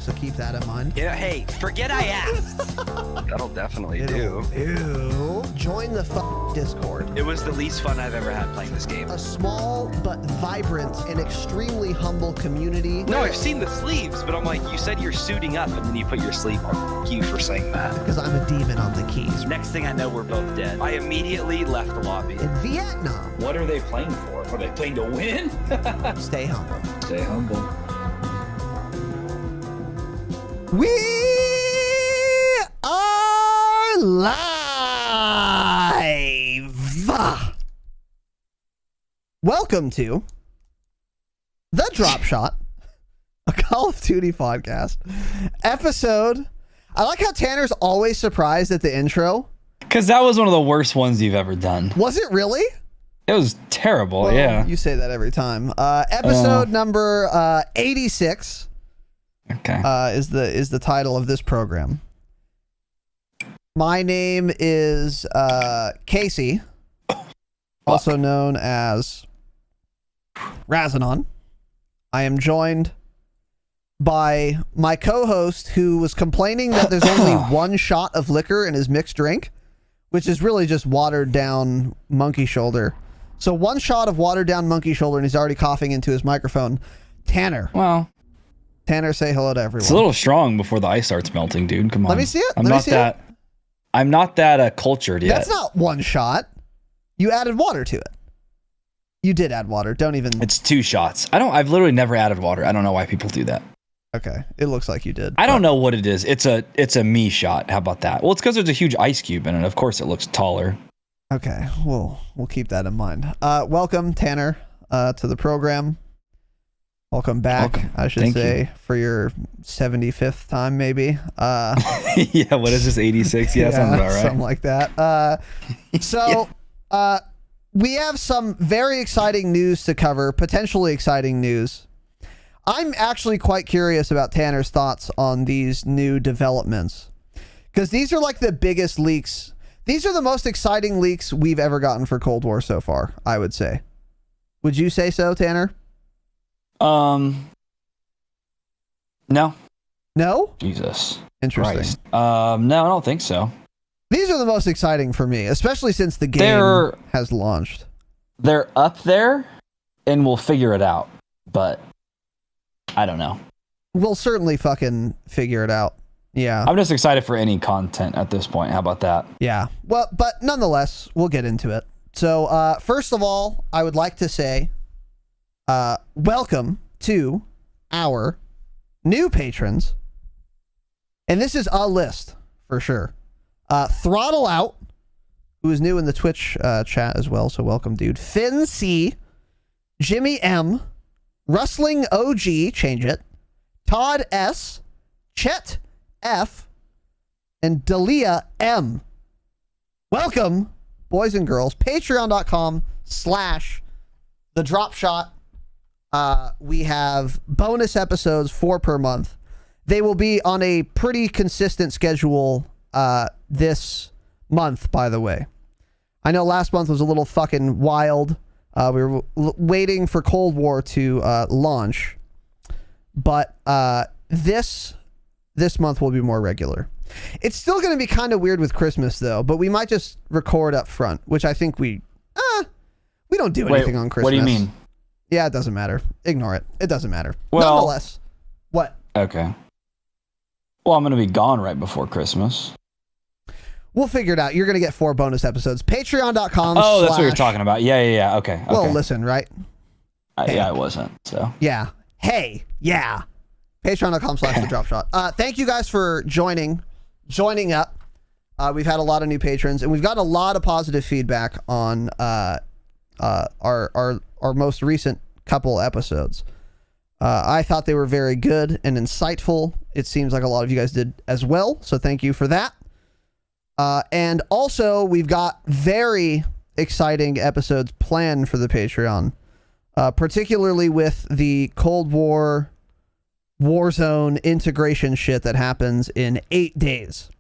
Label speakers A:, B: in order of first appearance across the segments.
A: so keep that in mind.
B: Yeah, hey, forget I asked.
C: That'll definitely do.
A: Ew. Join the Discord.
B: It was the least fun I've ever had playing this game.
A: A small but vibrant and extremely humble community.
B: No, I've seen the sleeves, but I'm like, you said you're suiting up, and then you put your sleeve on. Thank you for saying that.
A: Because I'm a demon on the keys.
B: Next thing I know, we're both dead. I immediately left the lobby.
A: In Vietnam.
D: What are they playing for? Are they playing to win?
A: Stay humble.
D: Stay humble.
A: We are live. Welcome to the Dropshot, a Call of Duty podcast episode. I like how Tanner's always surprised at the intro.
E: Because that was one of the worst ones you've ever done.
A: Was it really?
E: It was terrible,
A: Well,
E: yeah.
A: You say that every time. Episode number 86
E: Okay.
A: is the title of this program. My name is Casey, also known as Razinon. I am joined by my co-host, who was complaining that there's only one shot of liquor in his mixed drink, which is really just watered down monkey shoulder. So one shot of watered down monkey shoulder, and he's already coughing into his microphone. Tanner.
E: Well,
A: Tanner, say hello to everyone.
E: it's a little strong before the ice starts melting, dude. Come on.
A: Let me see it.
E: I'm not that cultured yet.
A: That's not one shot. You added water to it. You did add water. Don't even.
E: It's 2 shots. I've literally never added water. I don't know why people do that.
A: Okay. It looks like you did.
E: I don't know what it is. It's a me shot. How about that? Well, it's because there's a huge ice cube in it. Of course it looks taller.
A: Okay. We'll keep that in mind. Welcome, Tanner, to the program. Welcome back,
E: Welcome.
A: I should
E: Thank
A: say,
E: you.
A: for your 75th time, maybe.
E: Yeah, what is this, 86? Yeah, sounds about right.
A: Something like that. We have some very exciting news to cover, potentially exciting news. I'm actually quite curious about Tanner's thoughts on these new developments, because these are like the biggest leaks. These are the most exciting leaks we've ever gotten for Cold War so far, I would say. Would you say so, Tanner?
E: No.
A: No?
E: Jesus.
A: Interesting.
E: Christ. No, I don't think so.
A: These are the most exciting for me, especially since the game has launched.
E: They're up there, and we'll figure it out. But I don't know.
A: We'll certainly fucking figure it out. Yeah.
E: I'm just excited for any content at this point. How about that?
A: Yeah. Well, but nonetheless, we'll get into it. So, first of all, I would like to say, welcome to our new patrons. And this is a list for sure. Throttle Out, who is new in the Twitch chat as well. So welcome, dude. Finn C, Jimmy M, Rustling OG, change it, Todd S, Chet F, and Dalia M. Welcome, boys and girls. Patreon.com/the Dropshot. We have bonus episodes 4 per month. They will be on a pretty consistent schedule this month, by the way. I know last month was a little fucking wild. We were waiting for Cold War to launch, but this month will be more regular. It's still going to be kind of weird with Christmas, though, but we might just record up front, which I think we don't do anything on Christmas.
E: What do you mean?
A: Yeah, it doesn't matter. Ignore it. It doesn't matter.
E: Well,
A: nonetheless, what?
E: Okay. Well, I'm going to be gone right before Christmas.
A: We'll figure it out. You're going to get 4 bonus episodes. Patreon.com.
E: Oh, that's what you're talking about. Yeah. Okay.
A: Well, listen, right?
E: Yeah, I wasn't. So.
A: Yeah. Hey. Yeah. Patreon.com/the Dropshot. Thank you guys for joining up. We've had a lot of new patrons, and we've gotten a lot of positive feedback on our most recent couple episodes. I thought they were very good and insightful. It seems like a lot of you guys did as well, so thank you for that. And also, we've got very exciting episodes planned for the Patreon, particularly with the Cold War Warzone integration shit that happens in 8 days.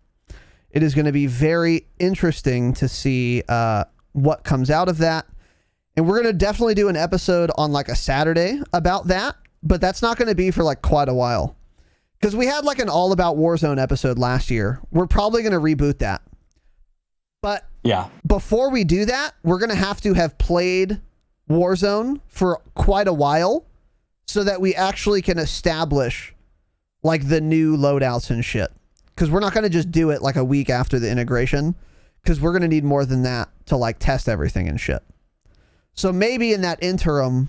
A: It is going to be very interesting to see what comes out of that. And we're going to definitely do an episode on like a Saturday about that, but that's not going to be for like quite a while, because we had like an all about Warzone episode last year. We're probably going to reboot that. But
E: Yeah.
A: before we do that, we're going to have played Warzone for quite a while so that we actually can establish like the new loadouts and shit. Because we're not going to just do it like a week after the integration, because we're going to need more than that to like test everything and shit. So maybe in that interim,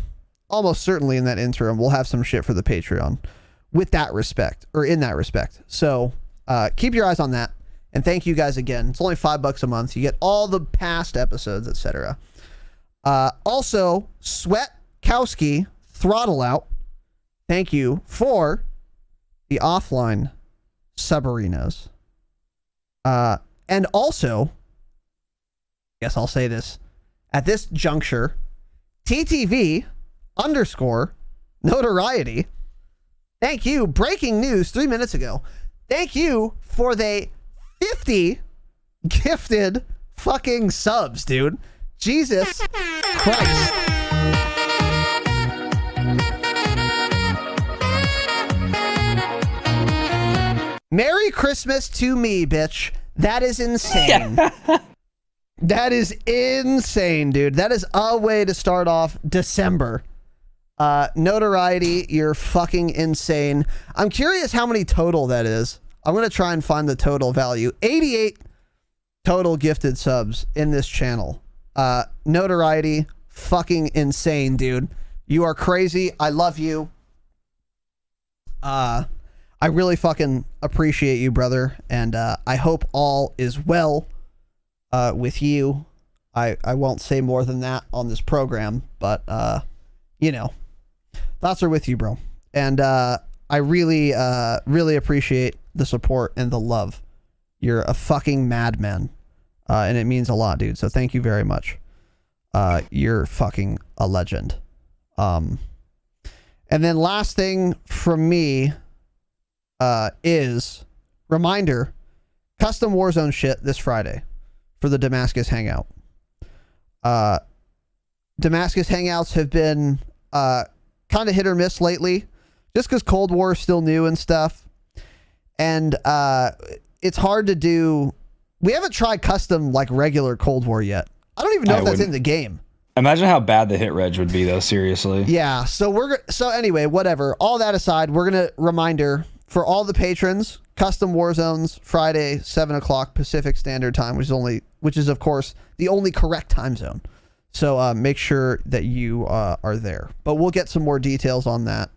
A: almost certainly in that interim, we'll have some shit for the Patreon with that respect, or in that respect. So keep your eyes on that. And thank you guys again. It's only $5 a month. You get all the past episodes, etc. Also, Sweatkowski, Throttle Out, thank you for the offline subarenas. And also, I guess I'll say this at this juncture, TTV _ notoriety. Thank you. Breaking news 3 minutes ago. Thank you for the 50 gifted fucking subs, dude. Jesus Christ. Merry Christmas to me, bitch. That is insane. That is insane, dude. That is a way to start off December. Notoriety, you're fucking insane. I'm curious how many total that is. I'm going to try and find the total value. 88 total gifted subs in this channel. Notoriety, fucking insane, dude. You are crazy. I love you. I really fucking appreciate you, brother. And I hope all is well with you. I won't say more than that on this program, but you know, thoughts are with you, bro. And I really appreciate the support and the love. You're a fucking madman. And it means a lot, dude. So thank you very much. You're fucking a legend. And then last thing from me is reminder, custom Warzone shit this Friday for the Damascus Hangout. Damascus Hangouts have been kind of hit or miss lately, just because Cold War is still new and stuff. And it's hard to do. We haven't tried custom like regular Cold War yet. I don't even know if that's in the game.
E: Imagine how bad the hit reg would be, though. Seriously.
A: Yeah. So anyway, whatever. All that aside, we're gonna reminder for all the patrons, custom Warzones Friday, 7 o'clock Pacific Standard Time, which is of course the only correct time zone. So make sure that you are there. But we'll get some more details on that.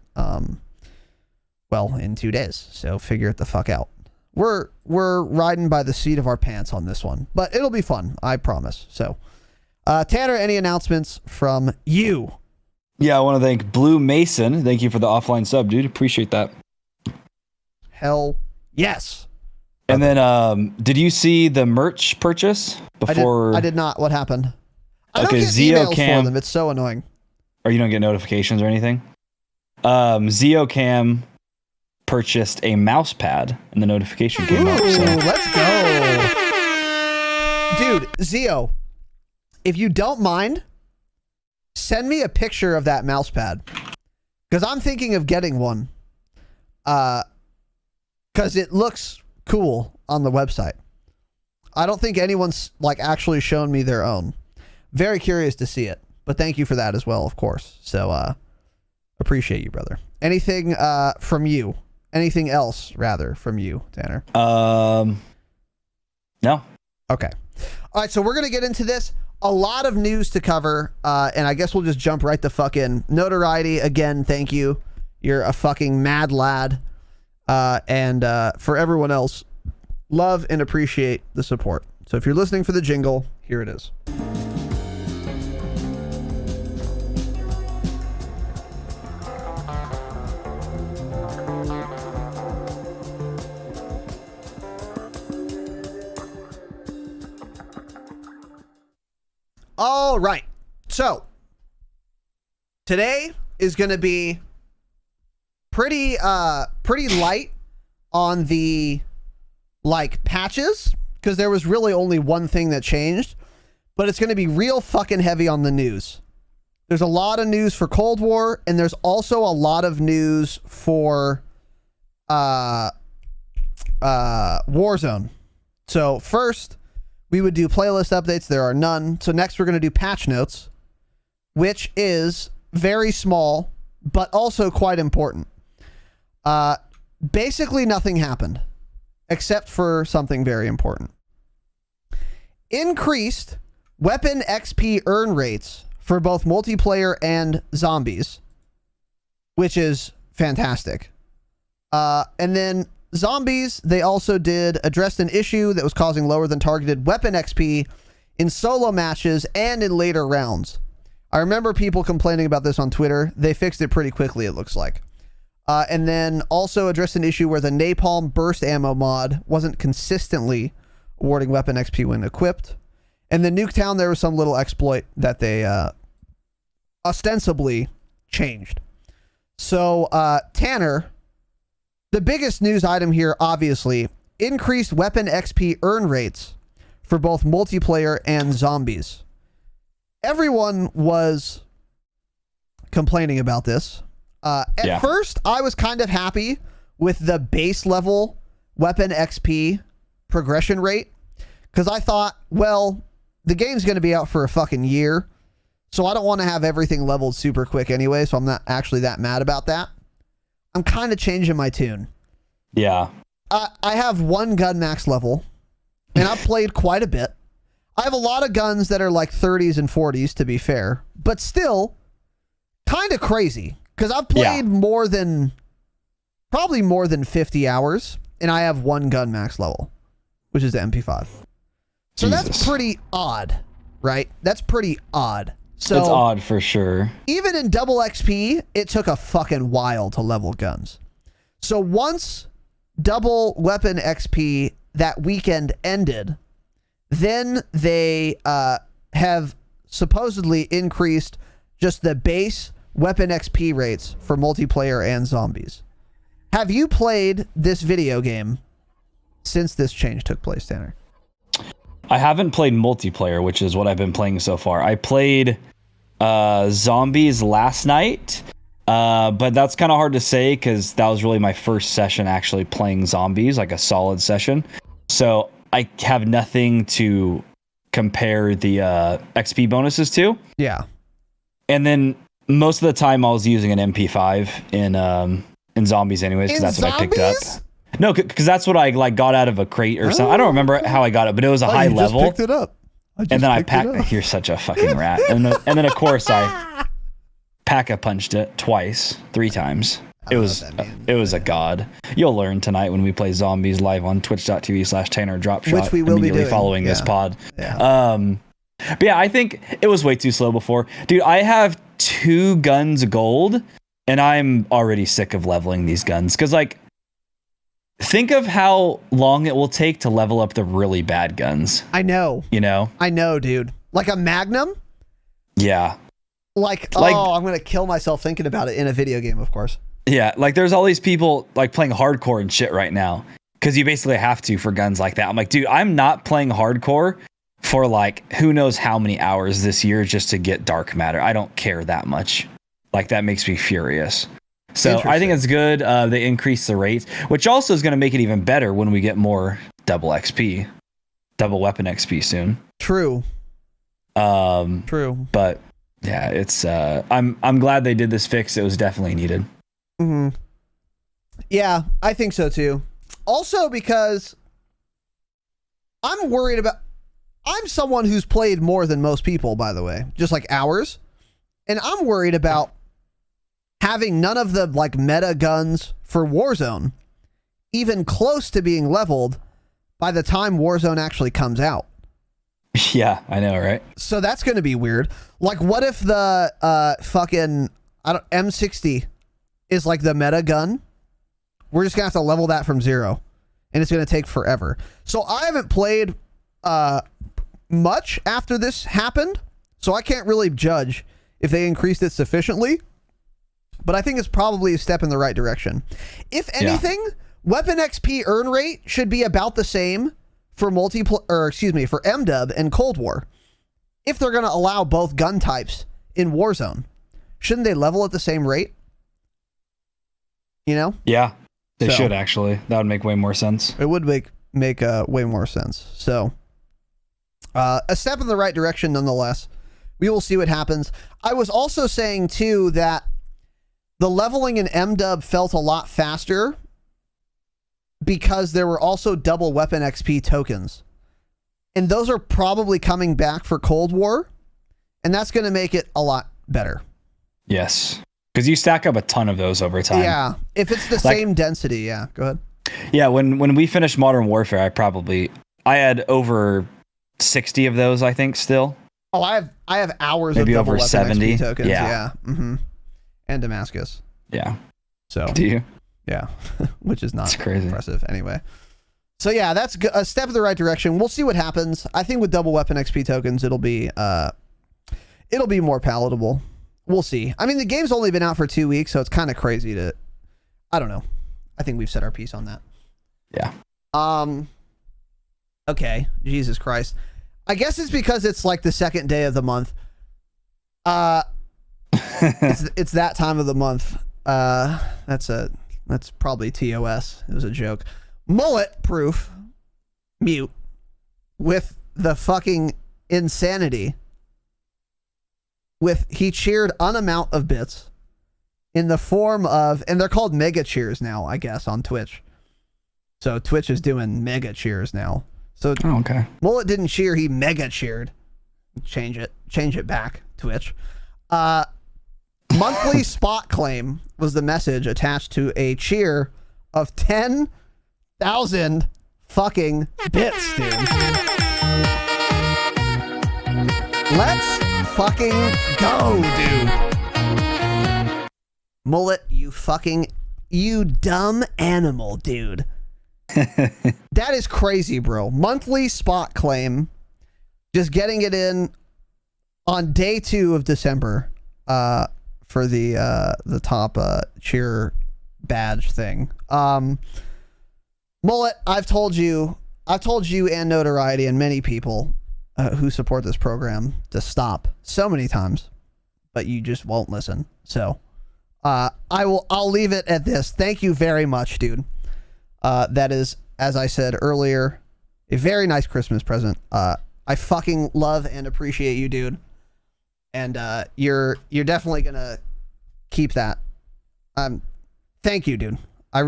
A: Well, in 2 days. So figure it the fuck out. We're riding by the seat of our pants on this one, but it'll be fun. I promise. So, Tanner, any announcements from you?
E: Yeah, I want to thank Blue Mason. Thank you for the offline sub, dude. Appreciate that.
A: Hell yes.
E: And then, did you see the merch purchase before?
A: I did not. What happened? I
E: Okay,
A: don't get emails for them. It's so annoying.
E: Or you don't get notifications or anything? Zeocam purchased a mouse pad and the notification came up. So.
A: Let's go. Dude, Zeo, if you don't mind, send me a picture of that mouse pad. Because I'm thinking of getting one. Because it looks cool on the website. I don't think anyone's like actually shown me their own. Very curious to see it. But thank you for that as well, of course. So, appreciate you, brother. Anything from you? Anything else, rather, from you, Tanner?
E: No.
A: Okay. All right, so we're going to get into this. A lot of news to cover, and I guess we'll just jump right the fuck in. Notoriety, again, thank you. You're a fucking mad lad. And for everyone else, love and appreciate the support. So if you're listening for the jingle, here it is. All right. So today is going to be pretty light on the like patches, because there was really only one thing that changed, but it's going to be real fucking heavy on the news. There's a lot of news for Cold War, and there's also a lot of news for Warzone. So first, we would do playlist updates. There are none. So next, we're going to do patch notes, which is very small, but also quite important. Basically, nothing happened except for something very important. Increased weapon XP earn rates for both multiplayer and zombies, which is fantastic. And then zombies, they also addressed an issue that was causing lower than targeted weapon XP in solo matches and in later rounds. I remember people complaining about this on Twitter. They fixed it pretty quickly, it looks like. And then also addressed an issue where the napalm burst ammo mod wasn't consistently awarding weapon XP when equipped. And then Nuketown, there was some little exploit that they ostensibly changed. So, Tanner, the biggest news item here, obviously, increased weapon XP earn rates for both multiplayer and zombies. Everyone was complaining about this. At first, I was kind of happy with the base level weapon XP progression rate because I thought, well, the game's going to be out for a fucking year, so I don't want to have everything leveled super quick anyway, so I'm not actually that mad about that. I'm kind of changing my tune.
E: Yeah.
A: I have one gun max level, and I've played quite a bit. I have a lot of guns that are like 30s and 40s, to be fair, but still kind of crazy because I've played probably more than 50 hours, and I have one gun max level, which is the MP5. So that's pretty odd, right? That's pretty odd. So
E: it's odd for sure.
A: Even in double XP, it took a fucking while to level guns. So once double weapon XP that weekend ended, then they have supposedly increased just the base weapon XP rates for multiplayer and zombies. Have you played this video game since this change took place, Tanner?
E: I haven't played multiplayer, which is what I've been playing so far. I played zombies last night, but that's kind of hard to say because that was really my first session actually playing zombies, like a solid session. So I have nothing to compare the XP bonuses to.
A: Yeah.
E: And then most of the time I was using an MP5 in zombies anyways, because that's what I picked up. No, because that's what I like got out of a crate or something. I don't remember how I got it, but it was a high level.
A: Just picked it up.
E: And then I packed. You're such a fucking rat. And then of course I pack-a-punched it twice, 3 times. It was a god. You'll learn tonight when we play zombies live on twitch.tv/Tanner Dropshot,
A: which we will
E: immediately
A: be doing
E: following this pod.
A: Yeah.
E: But yeah, I think it was way too slow before. Dude, I have 2 guns gold, and I'm already sick of leveling these guns because like. Think of how long it will take to level up the really bad guns.
A: I know.
E: You know?
A: I know, dude. Like a Magnum?
E: Yeah.
A: Like I'm going to kill myself thinking about it in a video game, of course.
E: Yeah, like there's all these people like playing hardcore and shit right now because you basically have to for guns like that. I'm like, dude, I'm not playing hardcore for like who knows how many hours this year just to get dark matter. I don't care that much. Like that makes me furious. So I think it's good. They increase the rates, which also is going to make it even better when we get more double XP, double weapon XP soon.
A: True. True.
E: But yeah, it's I'm glad they did this fix. It was definitely needed.
A: Mm-hmm. Yeah, I think so too. Also because I'm worried about. I'm someone who's played more than most people, by the way, just like hours, and I'm worried about having none of the like meta guns for Warzone even close to being leveled by the time Warzone actually comes out.
E: Yeah, I know, right?
A: So that's going to be weird. Like what if the fucking M60 is like the meta gun? We're just going to have to level that from 0 and it's going to take forever. So I haven't played much after this happened, so I can't really judge if they increased it sufficiently. But I think it's probably a step in the right direction. If anything, weapon XP earn rate should be about the same for for MDub and Cold War. If they're going to allow both gun types in Warzone, shouldn't they level at the same rate? You know?
E: Yeah. They
A: So,
E: should actually. That would make way more sense.
A: It would make way more sense. So, a step in the right direction nonetheless. We will see what happens. I was also saying too that the leveling in MW felt a lot faster because there were also double weapon XP tokens. And those are probably coming back for Cold War. And that's going to make it a lot better. Yes.
E: Because you stack up a ton of those over time.
A: Yeah. If it's the same density. Yeah. Go ahead.
E: Yeah. When we finished Modern Warfare, I had over 60 of those, I think, still.
A: Oh, I have hours
E: maybe
A: of double
E: over
A: weapon
E: 70
A: XP tokens.
E: Yeah.
A: Mm-hmm. And Damascus.
E: Yeah.
A: So.
E: Do you?
A: Yeah. Which is not
E: that's crazy.
A: Impressive anyway. So yeah, that's a step in the right direction. We'll see what happens. I think with double weapon XP tokens, it'll be more palatable. We'll see. I mean, the game's only been out for 2 weeks, so it's kind of crazy to. I don't know. I think we've said our piece on that.
E: Yeah.
A: Okay. Jesus Christ. I guess it's because it's like the second day of the month. It's that time of the month. That's probably TOS. It was a joke. Mullet proof mute with the fucking insanity. He cheered an amount of bits in the form of, and they're called mega cheers now, I guess, on Twitch. So Twitch is doing mega cheers now. So
E: okay.
A: Mullet didn't cheer, he mega cheered. Change it back, Twitch. Monthly spot claim was the message attached to a cheer of 10,000 fucking bits, dude. Let's fucking go, dude. Mullet, you dumb animal, dude. That is crazy, bro. Monthly spot claim, just getting it in on day 2 of December for the top cheer badge thing. Mullet, I've told you and Notoriety and many people who support this program to stop so many times, but you just won't listen. So I'll leave it at this. Thank you very much, dude. That is, as I said earlier, a very nice Christmas present. I fucking love and appreciate you, dude. And you're definitely gonna keep that. Thank you, dude. I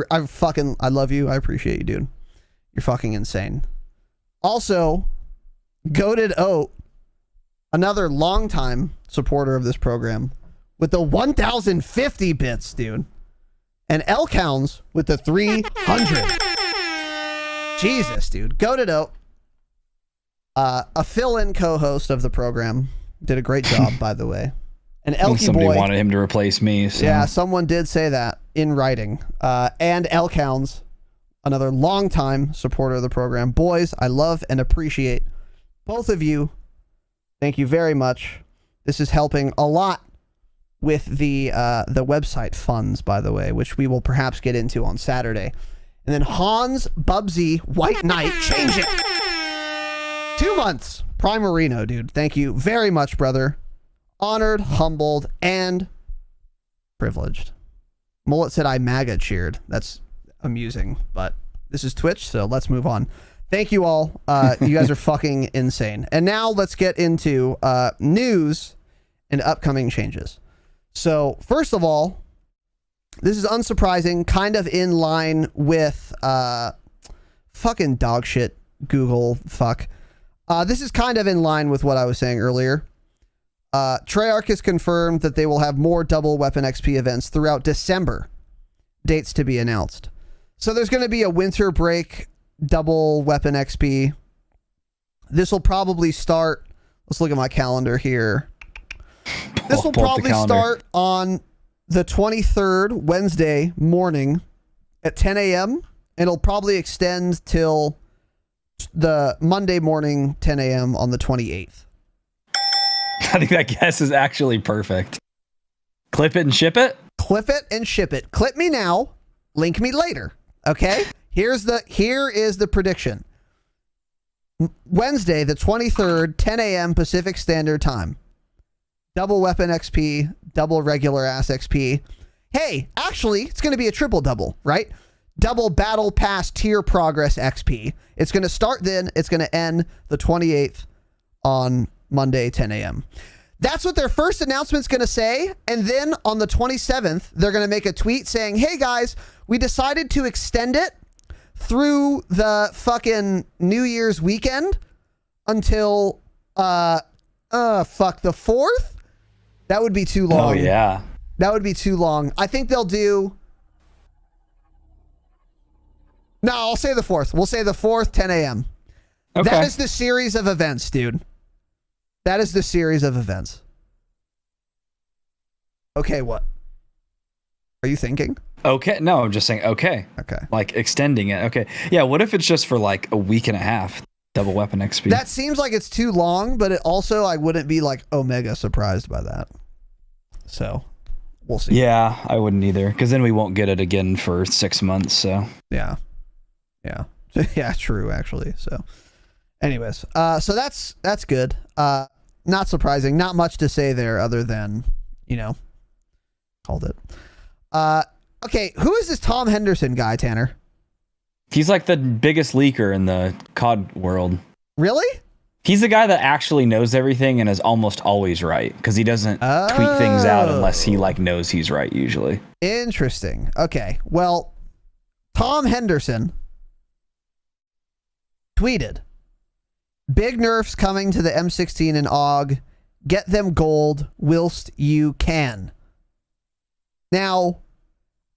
A: love you. I appreciate you, dude. You're fucking insane. Also, Goated Oat, another longtime supporter of this program, with the 1,050 bits, dude. And Elcounts with the 300. Jesus, dude. Goated Oat, a fill-in co-host of the program, did a great job, by the way. And Elky
E: somebody
A: Boy
E: wanted him to replace me. So.
A: Yeah, someone did say that in writing. And Elcounts, another longtime supporter of the program. Boys, I love and appreciate both of you. Thank you very much. This is helping a lot with the website funds, by the way, which we will perhaps get into on Saturday. And then Hans Bubsy White Knight, change it. 2 months. Primarino, dude. Thank you very much, brother. Honored, humbled, and privileged. Mullet said I MAGA cheered. That's amusing, but this is Twitch, so let's move on. Thank you all. You guys are fucking insane. And now let's get into news and upcoming changes. So, first of all, this is unsurprising, kind of in line with fucking dog shit Google fuck. This is kind of in line with what I was saying earlier. Treyarch has confirmed that they will have more double weapon XP events throughout December. Dates to be announced. So there's going to be a winter break double weapon XP. This will probably start. Let's look at my calendar here. This will probably start on the 23rd, Wednesday morning at 10 a.m. It'll probably extend till the Monday morning, 10 a.m. on the 28th.
E: I think that guess is actually perfect. Clip it and ship it?
A: Clip it and ship it. Clip me now, link me later. Okay? Here is the prediction. Wednesday, the 23rd, 10 a.m. Pacific Standard Time. Double weapon XP, double regular ass XP. Hey, actually, it's going to be a triple double, right? double battle pass tier progress XP. It's going to start then. It's going to end the 28th on Monday, 10 a.m. That's what their first announcement's going to say. And then on the 27th, they're going to make a tweet saying, hey guys, we decided to extend it through the fucking New Year's weekend until, the 4th? That would be too long.
E: Oh, yeah.
A: That would be too long. I think they'll do... No, I'll say the 4th. We'll say the 4th, 10 a.m.
E: Okay.
A: That is the series of events, dude. That is the series of events. Okay, what? Are you thinking?
E: Okay. No, I'm just saying, okay.
A: Okay.
E: Like extending it. Okay. Yeah, what if it's just for like a week and a half? Double weapon XP.
A: That seems like it's too long, but it also, I wouldn't be like omega surprised by that. So, we'll see.
E: Yeah, I wouldn't either, because then we won't get it again for 6 months, so.
A: Yeah. Yeah. Yeah, true, actually. So, anyways, so that's good. Not surprising. Not much to say there other than, called it. Okay, who is this Tom Henderson guy, Tanner?
E: He's like the biggest leaker in the COD world.
A: Really?
E: He's the guy that actually knows everything and is almost always right, because he doesn't tweet things out unless he knows he's right usually.
A: Interesting. Okay, well, Tom Henderson tweeted, big nerfs coming to the M16 and AUG. Get them gold whilst you can. Now,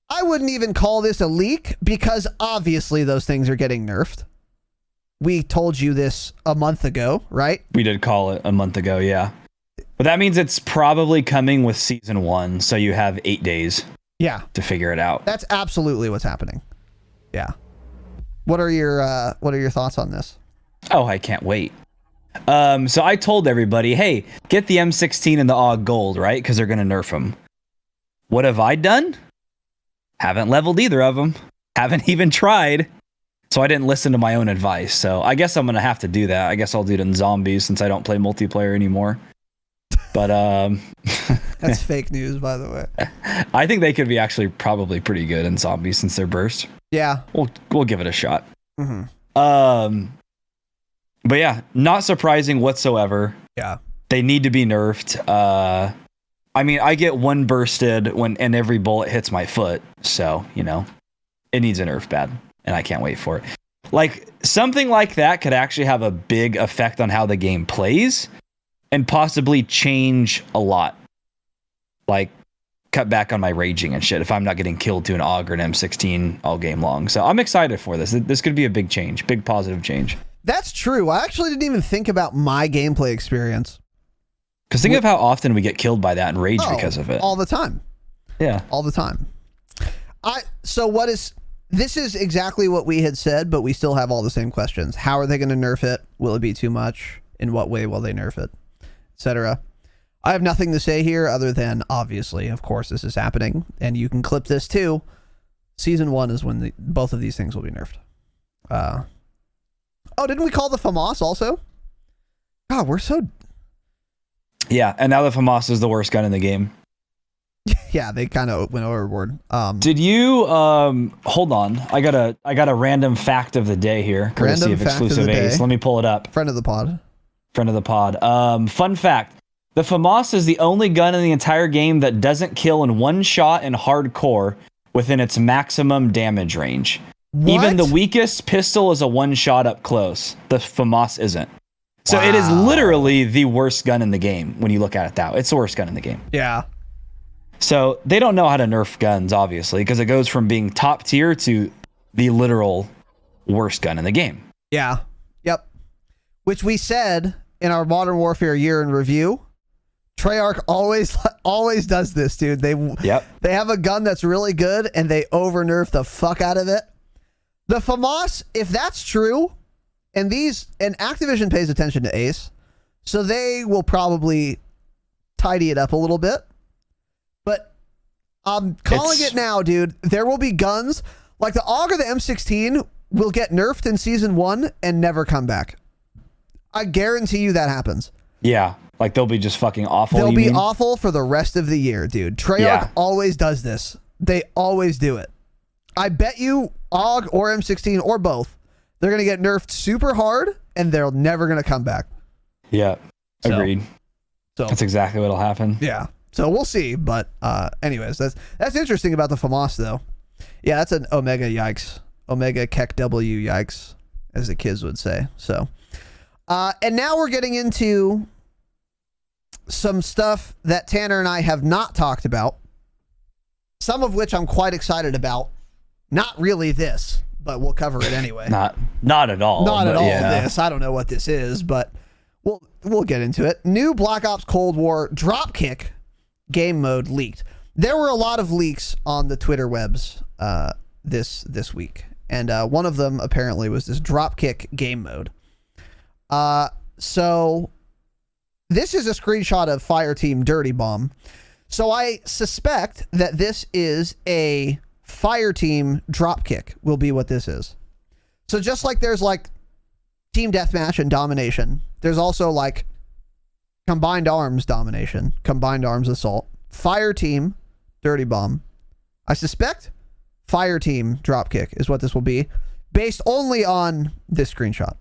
A: I wouldn't even call this a leak because obviously those things are getting nerfed. We told you this a month ago, right?
E: We did call it a month ago, yeah. But that means it's probably coming with season 1, so you have 8 days.
A: Yeah.
E: To figure it out.
A: That's absolutely what's happening. Yeah. What are your thoughts on this?
E: Oh, I can't wait. So I told everybody, hey, get the M16 and the AUG gold, right? Because they're going to nerf them. What have I done? Haven't leveled either of them. Haven't even tried. So I didn't listen to my own advice. So I guess I'm going to have to do that. I guess I'll do it in zombies since I don't play multiplayer anymore. But
A: that's fake news, by the way.
E: I think they could be actually probably pretty good in zombies since they're burst.
A: Yeah.
E: We'll give it a shot.
A: Mm-hmm.
E: But yeah, not surprising whatsoever.
A: Yeah.
E: They need to be nerfed. I mean, I get one bursted and every bullet hits my foot. So, it needs a nerf bad. And I can't wait for it. Like, something like that could actually have a big effect on how the game plays and possibly change a lot. Like, cut back on my raging and shit if I'm not getting killed to an AUG or an M16 all game long. So I'm excited for this. This could be a big change, big positive change.
A: That's true. I actually didn't even think about my gameplay experience.
E: Because think of how often we get killed by that and rage because of it.
A: All the time.
E: Yeah.
A: All the time. This is exactly what we had said, but we still have all the same questions. How are they going to nerf it? Will it be too much? In what way will they nerf it? Etc. I have nothing to say here other than, obviously, of course, this is happening. And you can clip this too. Season 1 is when both of these things will be nerfed. Didn't we call the FAMAS also? God, we're so...
E: Yeah, and now the FAMAS is the worst gun in the game.
A: Yeah, they kind of went overboard.
E: Did you hold on? I got a random fact of the day here, courtesy of Exclusive Ace. Let me pull it up.
A: Friend of the pod.
E: Fun fact: the FAMAS is the only gun in the entire game that doesn't kill in one shot in hardcore within its maximum damage range.
A: What?
E: Even the weakest pistol is a one shot up close. The FAMAS isn't. So it is literally the worst gun in the game when you look at it that way. It's the worst gun in the game.
A: Yeah.
E: So they don't know how to nerf guns, obviously, because it goes from being top tier to the literal worst gun in the game.
A: Yeah. Yep. Which we said in our Modern Warfare year in review. Treyarch always does this, dude. They have a gun that's really good and they over nerf the fuck out of it. The FAMAS, if that's true, and Activision pays attention to Ace, so they will probably tidy it up a little bit. But I'm calling it now, dude. There will be guns like the AUG or the M16 will get nerfed in season 1 and never come back. I guarantee you that happens.
E: Yeah, like they'll be just fucking awful.
A: They'll be awful for the rest of the year, dude. Treyarch always does this. They always do it. I bet you AUG or M16 or both. They're going to get nerfed super hard, and they're never going to come back.
E: Yeah, agreed.
A: So
E: that's exactly what'll happen.
A: Yeah. So we'll see. But anyways, that's interesting about the FAMAS, though. Yeah, that's an Omega yikes. Omega Keck W yikes, as the kids would say. So, and now we're getting into some stuff that Tanner and I have not talked about, some of which I'm quite excited about. Not really this, but we'll cover it anyway.
E: Not at all.
A: Not at all
E: yeah.
A: this. I don't know what this is, but we'll get into it. New Black Ops Cold War Dropkick game mode leaked. There were a lot of leaks on the Twitter webs this week, and one of them apparently was this Dropkick game mode. So this is a screenshot of Fireteam Dirty Bomb. So I suspect that this is a Fireteam Dropkick will be what this is. So just like there's like Team Deathmatch and Domination, there's also like Combined Arms Domination, Combined Arms Assault, Fireteam Dirty Bomb. I suspect Fireteam Dropkick is what this will be, based only on this screenshot.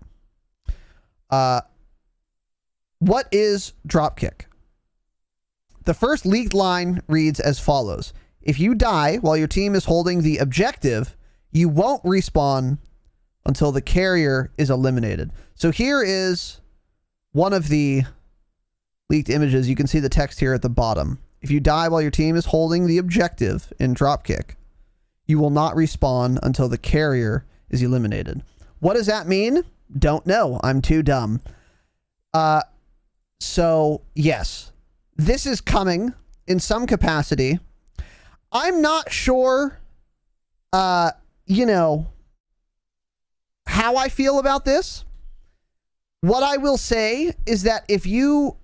A: What is Dropkick? The first leaked line reads as follows. If you die while your team is holding the objective, you won't respawn until the carrier is eliminated. So here is one of the leaked images. You can see the text here at the bottom. If you die while your team is holding the objective in Dropkick, you will not respawn until the carrier is eliminated. What does that mean? Don't know. I'm too dumb. So yes, this is coming in some capacity. I'm not sure, how I feel about this. What I will say is that if you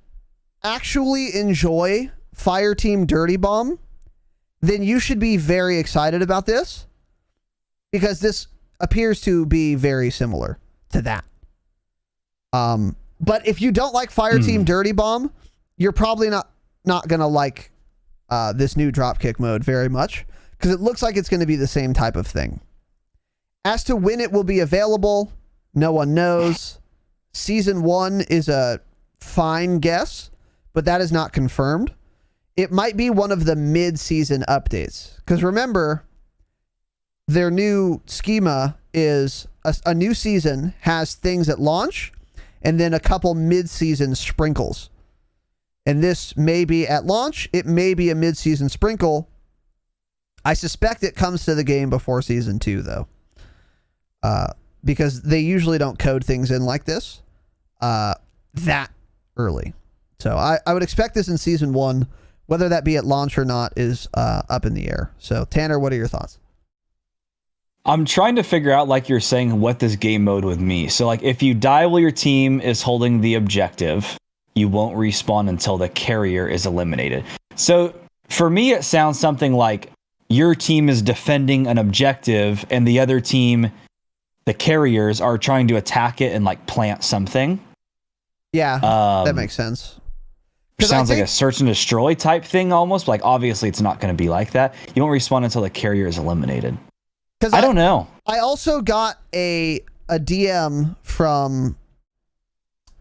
A: actually enjoy Fireteam Dirty Bomb, then you should be very excited about this, because this appears to be very similar to that. But if you don't like Fireteam Dirty Bomb, you're probably not going to like this new Dropkick mode very much, because it looks like it's going to be the same type of thing. As to when it will be available, no one knows. Season 1 is a fine guess, but that is not confirmed. It might be one of the mid-season updates, because remember, their new schema is a new season has things at launch and then a couple mid-season sprinkles. And this may be at launch. It may be a mid-season sprinkle. I suspect it comes to the game before Season 2, though. Because they usually don't code things in like this that early. So I would expect this in Season 1. Whether that be at launch or not is up in the air. So, Tanner, what are your thoughts?
E: I'm trying to figure out, like you're saying, what this game mode with me. So, like, if you die while your team is holding the objective, you won't respawn until the carrier is eliminated. So, for me, it sounds something like your team is defending an objective and the other team, the carriers, are trying to attack it and, like, plant something.
A: Yeah, that makes sense.
E: Sounds like a search and destroy type thing almost. Like, obviously, it's not going to be like that. You won't respawn until the carrier is eliminated. I don't know.
A: I also got a DM from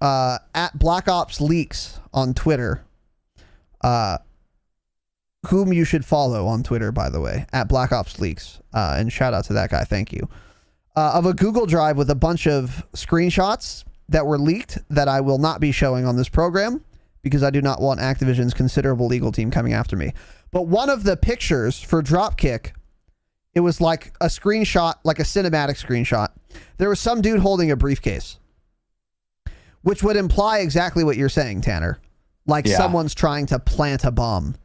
A: at Black Ops Leaks on Twitter, whom you should follow on Twitter, by the way, at Black Ops Leaks. And shout out to that guy. Thank you. Of a Google Drive with a bunch of screenshots that were leaked that I will not be showing on this program, because I do not want Activision's considerable legal team coming after me. But one of the pictures for Dropkick, it was like a screenshot, like a cinematic screenshot. There was some dude holding a briefcase, which would imply exactly what you're saying, Tanner. Like someone's trying to plant a bomb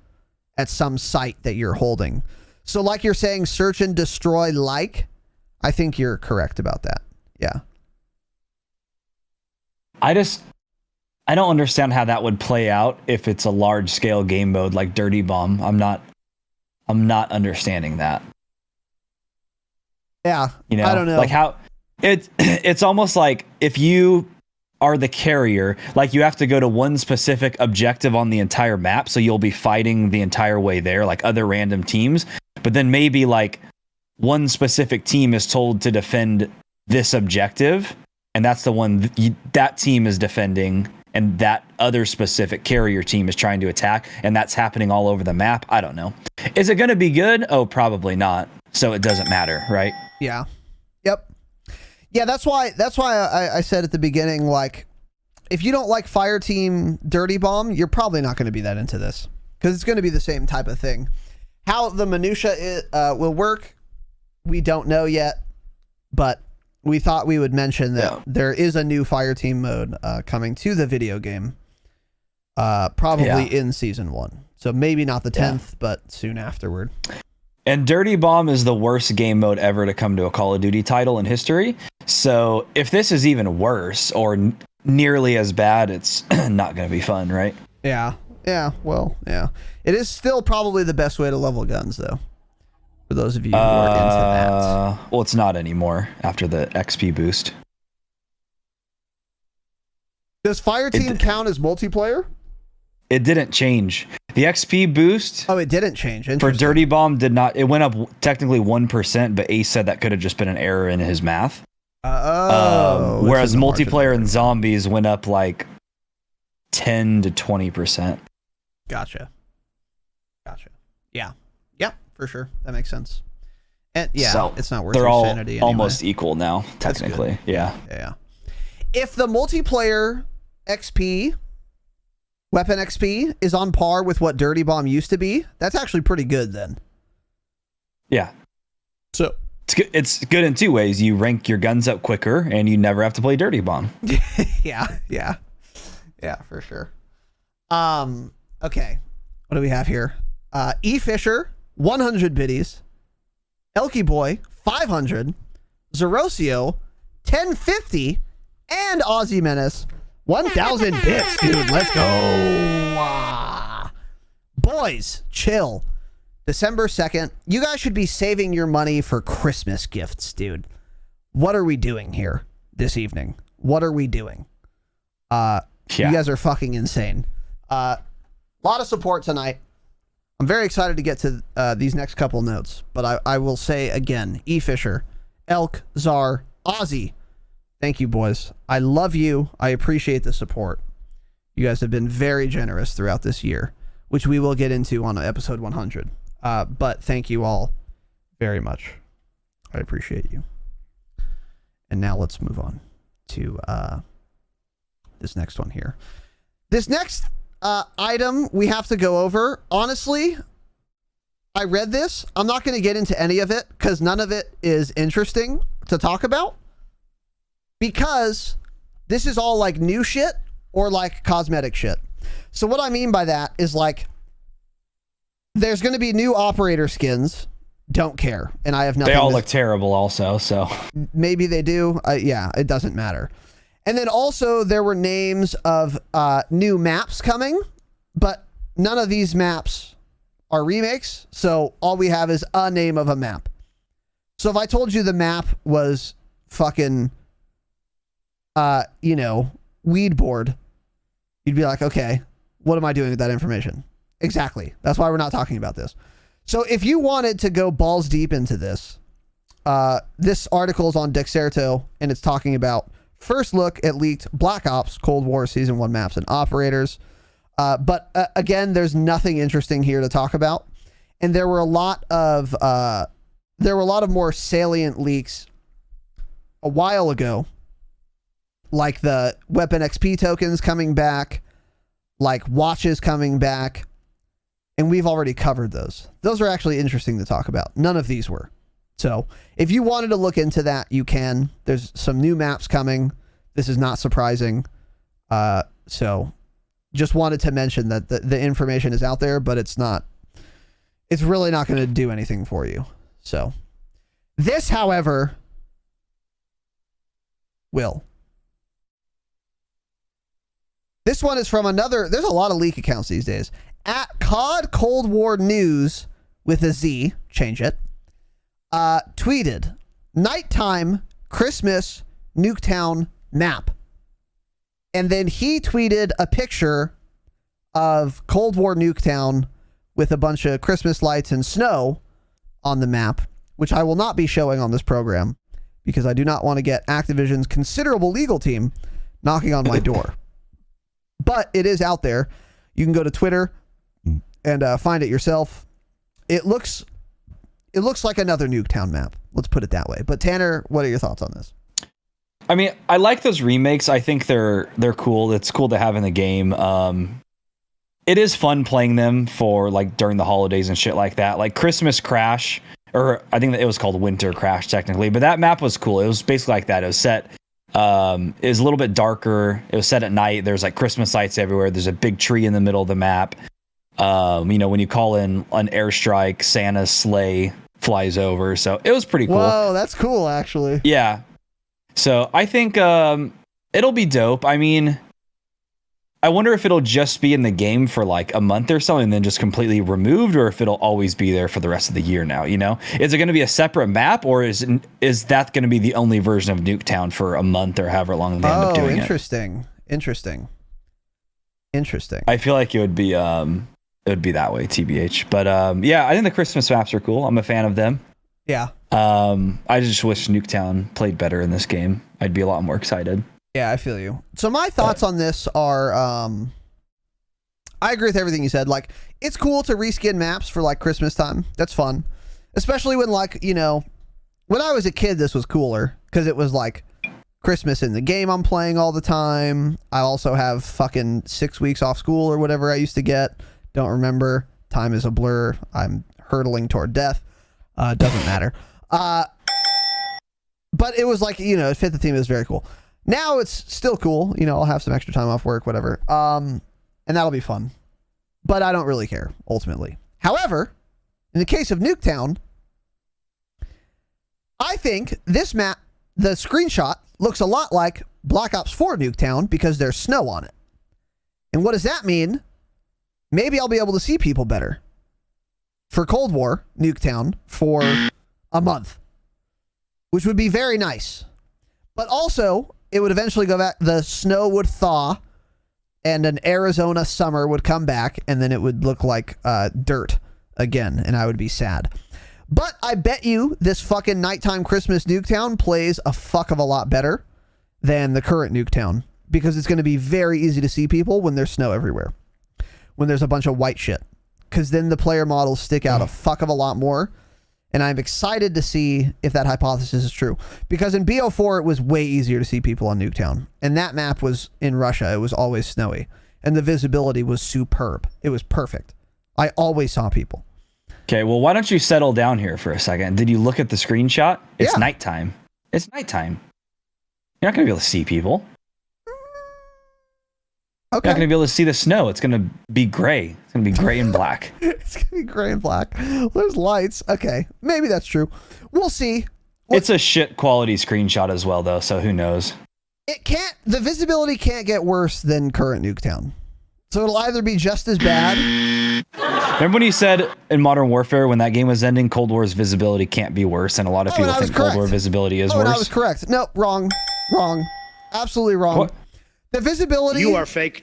A: at some site that you're holding. So like you're saying, search and destroy, like, I think you're correct about that. Yeah.
E: I don't understand how that would play out if it's a large scale game mode like Dirty Bomb. I'm not understanding that.
A: Yeah.
E: I
A: don't know.
E: Like how it's almost like if you are the carrier, like you have to go to one specific objective on the entire map, so you'll be fighting the entire way there, like other random teams. But then maybe like one specific team is told to defend this objective, and that's the one that team is defending, and that other specific carrier team is trying to attack, and that's happening all over the map. I don't know. Is it going to be good? Oh, probably not. So it doesn't matter, right?
A: Yeah. Yep. Yeah, that's why I said at the beginning, like, if you don't like Fireteam Dirty Bomb, you're probably not going to be that into this, because it's going to be the same type of thing. How the minutia will work, we don't know yet, but we thought we would mention that there is a new Fireteam mode coming to the video game, probably in Season 1. So maybe not the 10th, but soon afterward.
E: And Dirty Bomb is the worst game mode ever to come to a Call of Duty title in history. So if this is even worse or nearly as bad, it's not going to be fun, right?
A: Yeah. Yeah. Well, yeah. It is still probably the best way to level guns, though. For those of you who are into that.
E: Well, it's not anymore after the XP boost.
A: Does Fireteam count as multiplayer?
E: It didn't change. The XP boost.
A: Oh, it didn't change.
E: For Dirty Bomb did not. It went up technically 1%, but Ace said that could have just been an error in his math. Whereas multiplayer and zombies went up like 10 to 20%.
A: Gotcha. Yeah. Yep, for sure. That makes sense. And yeah, so
E: it's
A: not worth
E: they're
A: your
E: all
A: sanity anyway.
E: Almost equal now, technically. Yeah.
A: If the multiplayer XP, weapon XP, is on par with what Dirty Bomb used to be, that's actually pretty good then. Yeah. So
E: it's good in two ways. You rank your guns up quicker, and you never have to play Dirty Bomb.
A: Yeah, for sure. Okay. What do we have here? E Fisher, 100 biddies. Elky Boy, 500. Zerosio, 1050. And Aussie Menace, 1,000 bits, dude. Let's go. Boys, chill. December 2nd. You guys should be saving your money for Christmas gifts, dude. What are we doing here this evening? What are we doing? You guys are fucking insane. A lot of support tonight. I'm very excited to get to these next couple notes, but I will say again, E Fisher, Elk, Czar, Aussie, thank you, boys. I love you. I appreciate the support. You guys have been very generous throughout this year, which we will get into on episode 100. But thank you all very much. I appreciate you. And now let's move on to this next one here. This next item we have to go over. Honestly, I read this. I'm not going to get into any of it because none of it is interesting to talk about, because this is all like new shit or like cosmetic shit. So what I mean by that is, like, there's going to be new operator skins. Don't care. And I have nothing.
E: They all look terrible also, so
A: maybe they do. Yeah, it doesn't matter. And then also there were names of new maps coming, but none of these maps are remakes. So all we have is a name of a map. So if I told you the map was fucking, Weedboard, you'd be like, okay, what am I doing with that information? Exactly. That's why we're not talking about this. So if you wanted to go balls deep into this, this article is on Dexerto, and it's talking about first look at leaked Black Ops Cold War Season 1 maps and operators. But again, there's nothing interesting here to talk about. And there were a lot of more salient leaks a while ago, like the weapon XP tokens coming back, like watches coming back. And we've already covered those. Those are actually interesting to talk about. None of these were. So if you wanted to look into that, you can. There's some new maps coming. This is not surprising. So just wanted to mention that the information is out there, but it's really not going to do anything for you. So this, however, will. This one is from there's a lot of leak accounts these days. At COD Cold War News with a Z, change it, tweeted, nighttime Christmas Nuketown map. And then he tweeted a picture of Cold War Nuketown with a bunch of Christmas lights and snow on the map which I will not be showing on this program because I do not want to get Activision's considerable legal team knocking on my door. But it is out there. You can go to Twitter and find it yourself. It looks like another Nuketown map. Let's put it that way. But Tanner, what are your thoughts on this?
E: I mean, I like those remakes. I think they're cool. It's cool to have in the game. It is fun playing them for like during the holidays and shit like that. Like Christmas Crash, or I think that it was called Winter Crash technically, but that map was cool. It was basically like that. It was set. It was a little bit darker. It was set at night. There's like Christmas lights everywhere. There's a big tree in the middle of the map. You know, when you call in an airstrike, Santa's sleigh flies over. So it was pretty cool.
A: Whoa, that's cool actually.
E: Yeah. So I think it'll be dope. I mean, I wonder if it'll just be in the game for like a month or something and then just completely removed, or if it'll always be there for the rest of the year now, you know? Is it going to be a separate map, or is that going to be the only version of Nuketown for a month or however long they end up doing
A: interesting. Interesting.
E: I feel like it would be that way, TBH. But yeah, I think the Christmas maps are cool. I'm a fan of them.
A: Yeah.
E: I just wish Nuketown played better in this game. I'd be a lot more excited.
A: Yeah, I feel you. So my thoughts on this are, I agree with everything you said. Like, it's cool to reskin maps for like Christmas time. That's fun. Especially when like, you know, when I was a kid, this was cooler because it was like Christmas in the game I'm playing all the time. I also have fucking 6 weeks off school or whatever I used to get. Don't remember. Time is a blur. I'm hurtling toward death. Doesn't matter. But it was like, you know, it fit the theme. It was very cool. Now it's still cool. You know, I'll have some extra time off work, whatever. And that'll be fun. But I don't really care, ultimately. However, in the case of Nuketown, I think this map, the screenshot, looks a lot like Black Ops 4 Nuketown because there's snow on it. And what does that mean? Maybe I'll be able to see people better for Cold War Nuketown for a month, which would be very nice. But also, it would eventually go back. The snow would thaw and an Arizona summer would come back, and then it would look like dirt again, and I would be sad. But I bet you this fucking nighttime Christmas Nuketown plays a fuck of a lot better than the current Nuketown, because it's going to be very easy to see people when there's snow everywhere, when there's a bunch of white shit, because then the player models stick out a fuck of a lot more. And I'm excited to see if that hypothesis is true. Because in BO4, it was way easier to see people on Nuketown. And that map was in Russia. It was always snowy. And the visibility was superb. It was perfect. I always saw people.
E: Okay, well, why don't you settle down here for a second? Did you look at the screenshot? It's nighttime. It's nighttime. You're not going to be able to see people.
A: Okay.
E: You're not going to be able to see the snow. It's going to be gray. It's going to be gray and black.
A: It's going to be gray and black. There's lights. Okay. Maybe that's true. We'll see.
E: It's a shit quality screenshot as well, though, so who knows?
A: The visibility can't get worse than current Nuketown. So it'll either be just as bad.
E: Remember when you said in Modern Warfare, when that game was ending, Cold War's visibility can't be worse, and a lot of people think Cold War visibility is worse?
A: I was correct. No, wrong. Absolutely wrong.
E: What?
A: The visibility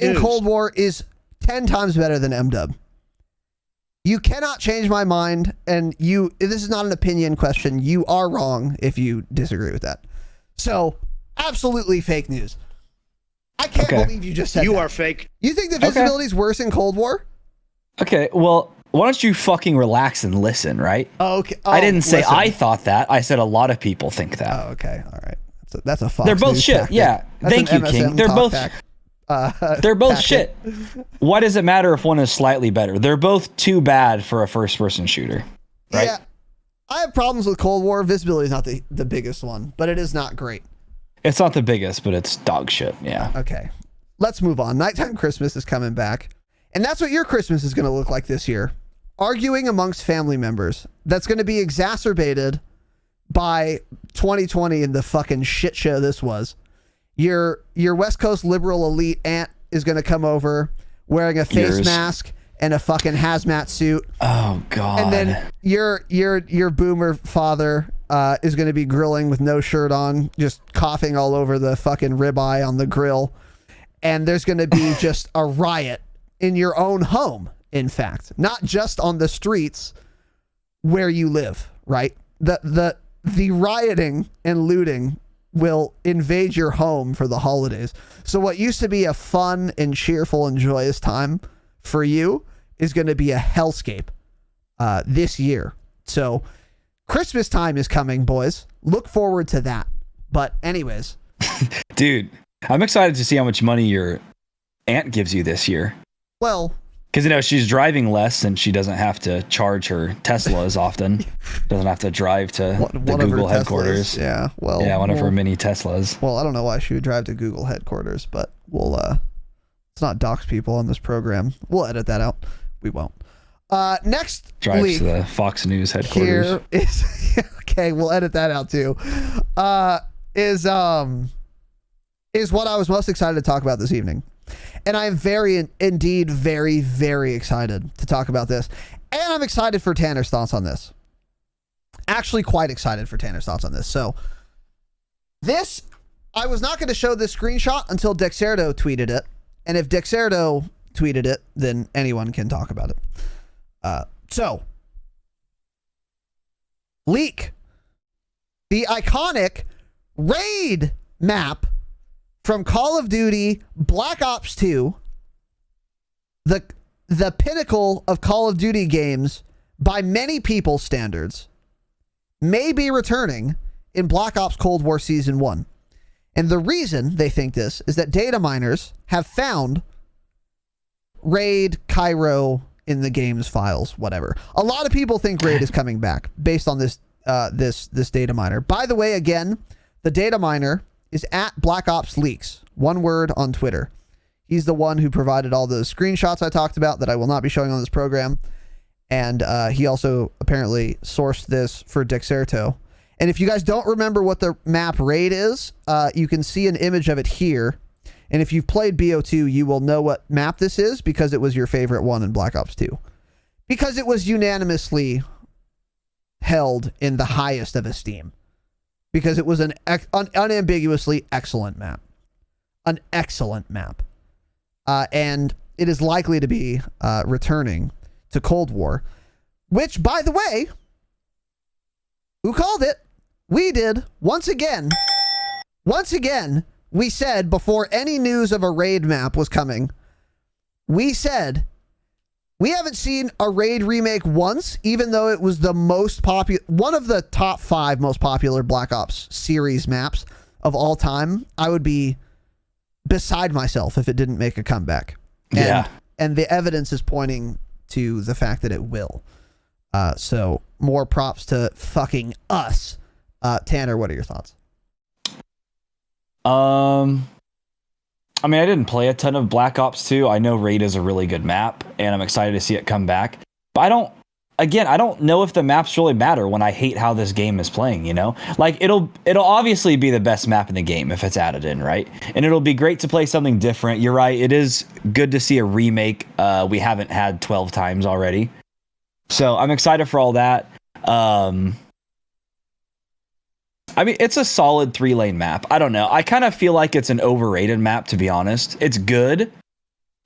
A: in Cold War is 10 times better than MW. You cannot change my mind, and this is not an opinion question. You are wrong if you disagree with that. So, absolutely fake news. I can't believe you just said that.
F: You are fake.
A: You think the visibility is worse in Cold War?
E: Okay, well, why don't you fucking relax and listen, right?
A: Okay.
E: I didn't say I thought that. I said a lot of people think that.
A: Oh, okay. All right. That's a Fox
E: They're both
A: News
E: shit.
A: tactic.
E: Yeah.
A: That's
E: Thank
A: an
E: you,
A: MSM
E: King. They're both they're both shit. Why does it matter if one is slightly better? They're both too bad for a first-person shooter, right?
A: Yeah. I have problems with Cold War. Visibility is not the biggest one, but it is not great.
E: It's not the biggest, but it's dog shit. Yeah.
A: Okay. Let's move on. Nighttime Christmas is coming back. And that's what your Christmas is going to look like this year. Arguing amongst family members. That's going to be exacerbated by 2020 and the fucking shit show this was. Your West Coast liberal elite aunt is going to come over wearing a face mask and a fucking hazmat suit.
E: Oh God.
A: And then your boomer father is going to be grilling with no shirt on, just coughing all over the fucking ribeye on the grill. And there's going to be just a riot in your own home, in fact. Not just on the streets where you live, right? the rioting and looting will invade your home for the holidays. So what used to be a fun and cheerful and joyous time for you is going to be a hellscape this year. So Christmas time is coming, boys. Look forward to that. But anyways.
E: Dude, I'm excited to see how much money your aunt gives you this year.
A: Well,
E: because, she's driving less and she doesn't have to charge her Tesla as often. Doesn't have to drive to the Google headquarters.
A: Yeah, well.
E: Yeah, one of her mini Teslas.
A: Well, I don't know why she would drive to Google headquarters, but we'll, let's not dox people on this program. We'll edit that out. We won't. Next
E: drives
A: leak
E: to the Fox News headquarters.
A: here is, okay, we'll edit that out too. Is what I was most excited to talk about this evening. And I am very, very excited to talk about this. And I'm excited for Tanner's thoughts on this. Actually, quite excited for Tanner's thoughts on this. So, I was not going to show this screenshot until Dexerto tweeted it. And if Dexerto tweeted it, then anyone can talk about it. Leak. The iconic raid map from Call of Duty Black Ops 2, the pinnacle of Call of Duty games by many people's standards, may be returning in Black Ops Cold War Season 1. And the reason they think this is that data miners have found Raid, Cairo in the game's files, whatever. A lot of people think Raid is coming back based on this data miner. By the way, again, the data miner is at Black Ops Leaks. One word on Twitter. He's the one who provided all those screenshots I talked about that I will not be showing on this program. And he also apparently sourced this for Dexerto. And if you guys don't remember what the map Raid is, you can see an image of it here. And if you've played BO2, you will know what map this is because it was your favorite one in Black Ops 2. Because it was unanimously held in the highest of esteem. Because it was an unambiguously excellent map. An excellent map. And it is likely to be returning to Cold War. Which, by the way, who called it? We did. Once again, we said before any news of a raid map was coming, we said we haven't seen a raid remake once, even though it was the most popular, one of the top 5 most popular Black Ops series maps of all time. I would be beside myself if it didn't make a comeback. And the evidence is pointing to the fact that it will. So more props to fucking us. Tanner, what are your thoughts?
E: I mean, I didn't play a ton of Black Ops 2. I know Raid is a really good map, and I'm excited to see it come back. But I don't know if the maps really matter when I hate how this game is playing, Like, it'll obviously be the best map in the game if it's added in, right? And it'll be great to play something different. You're right, it is good to see a remake we haven't had 12 times already. So I'm excited for all that. I mean, it's a solid 3-lane map. I don't know. I kind of feel like it's an overrated map, to be honest. It's good,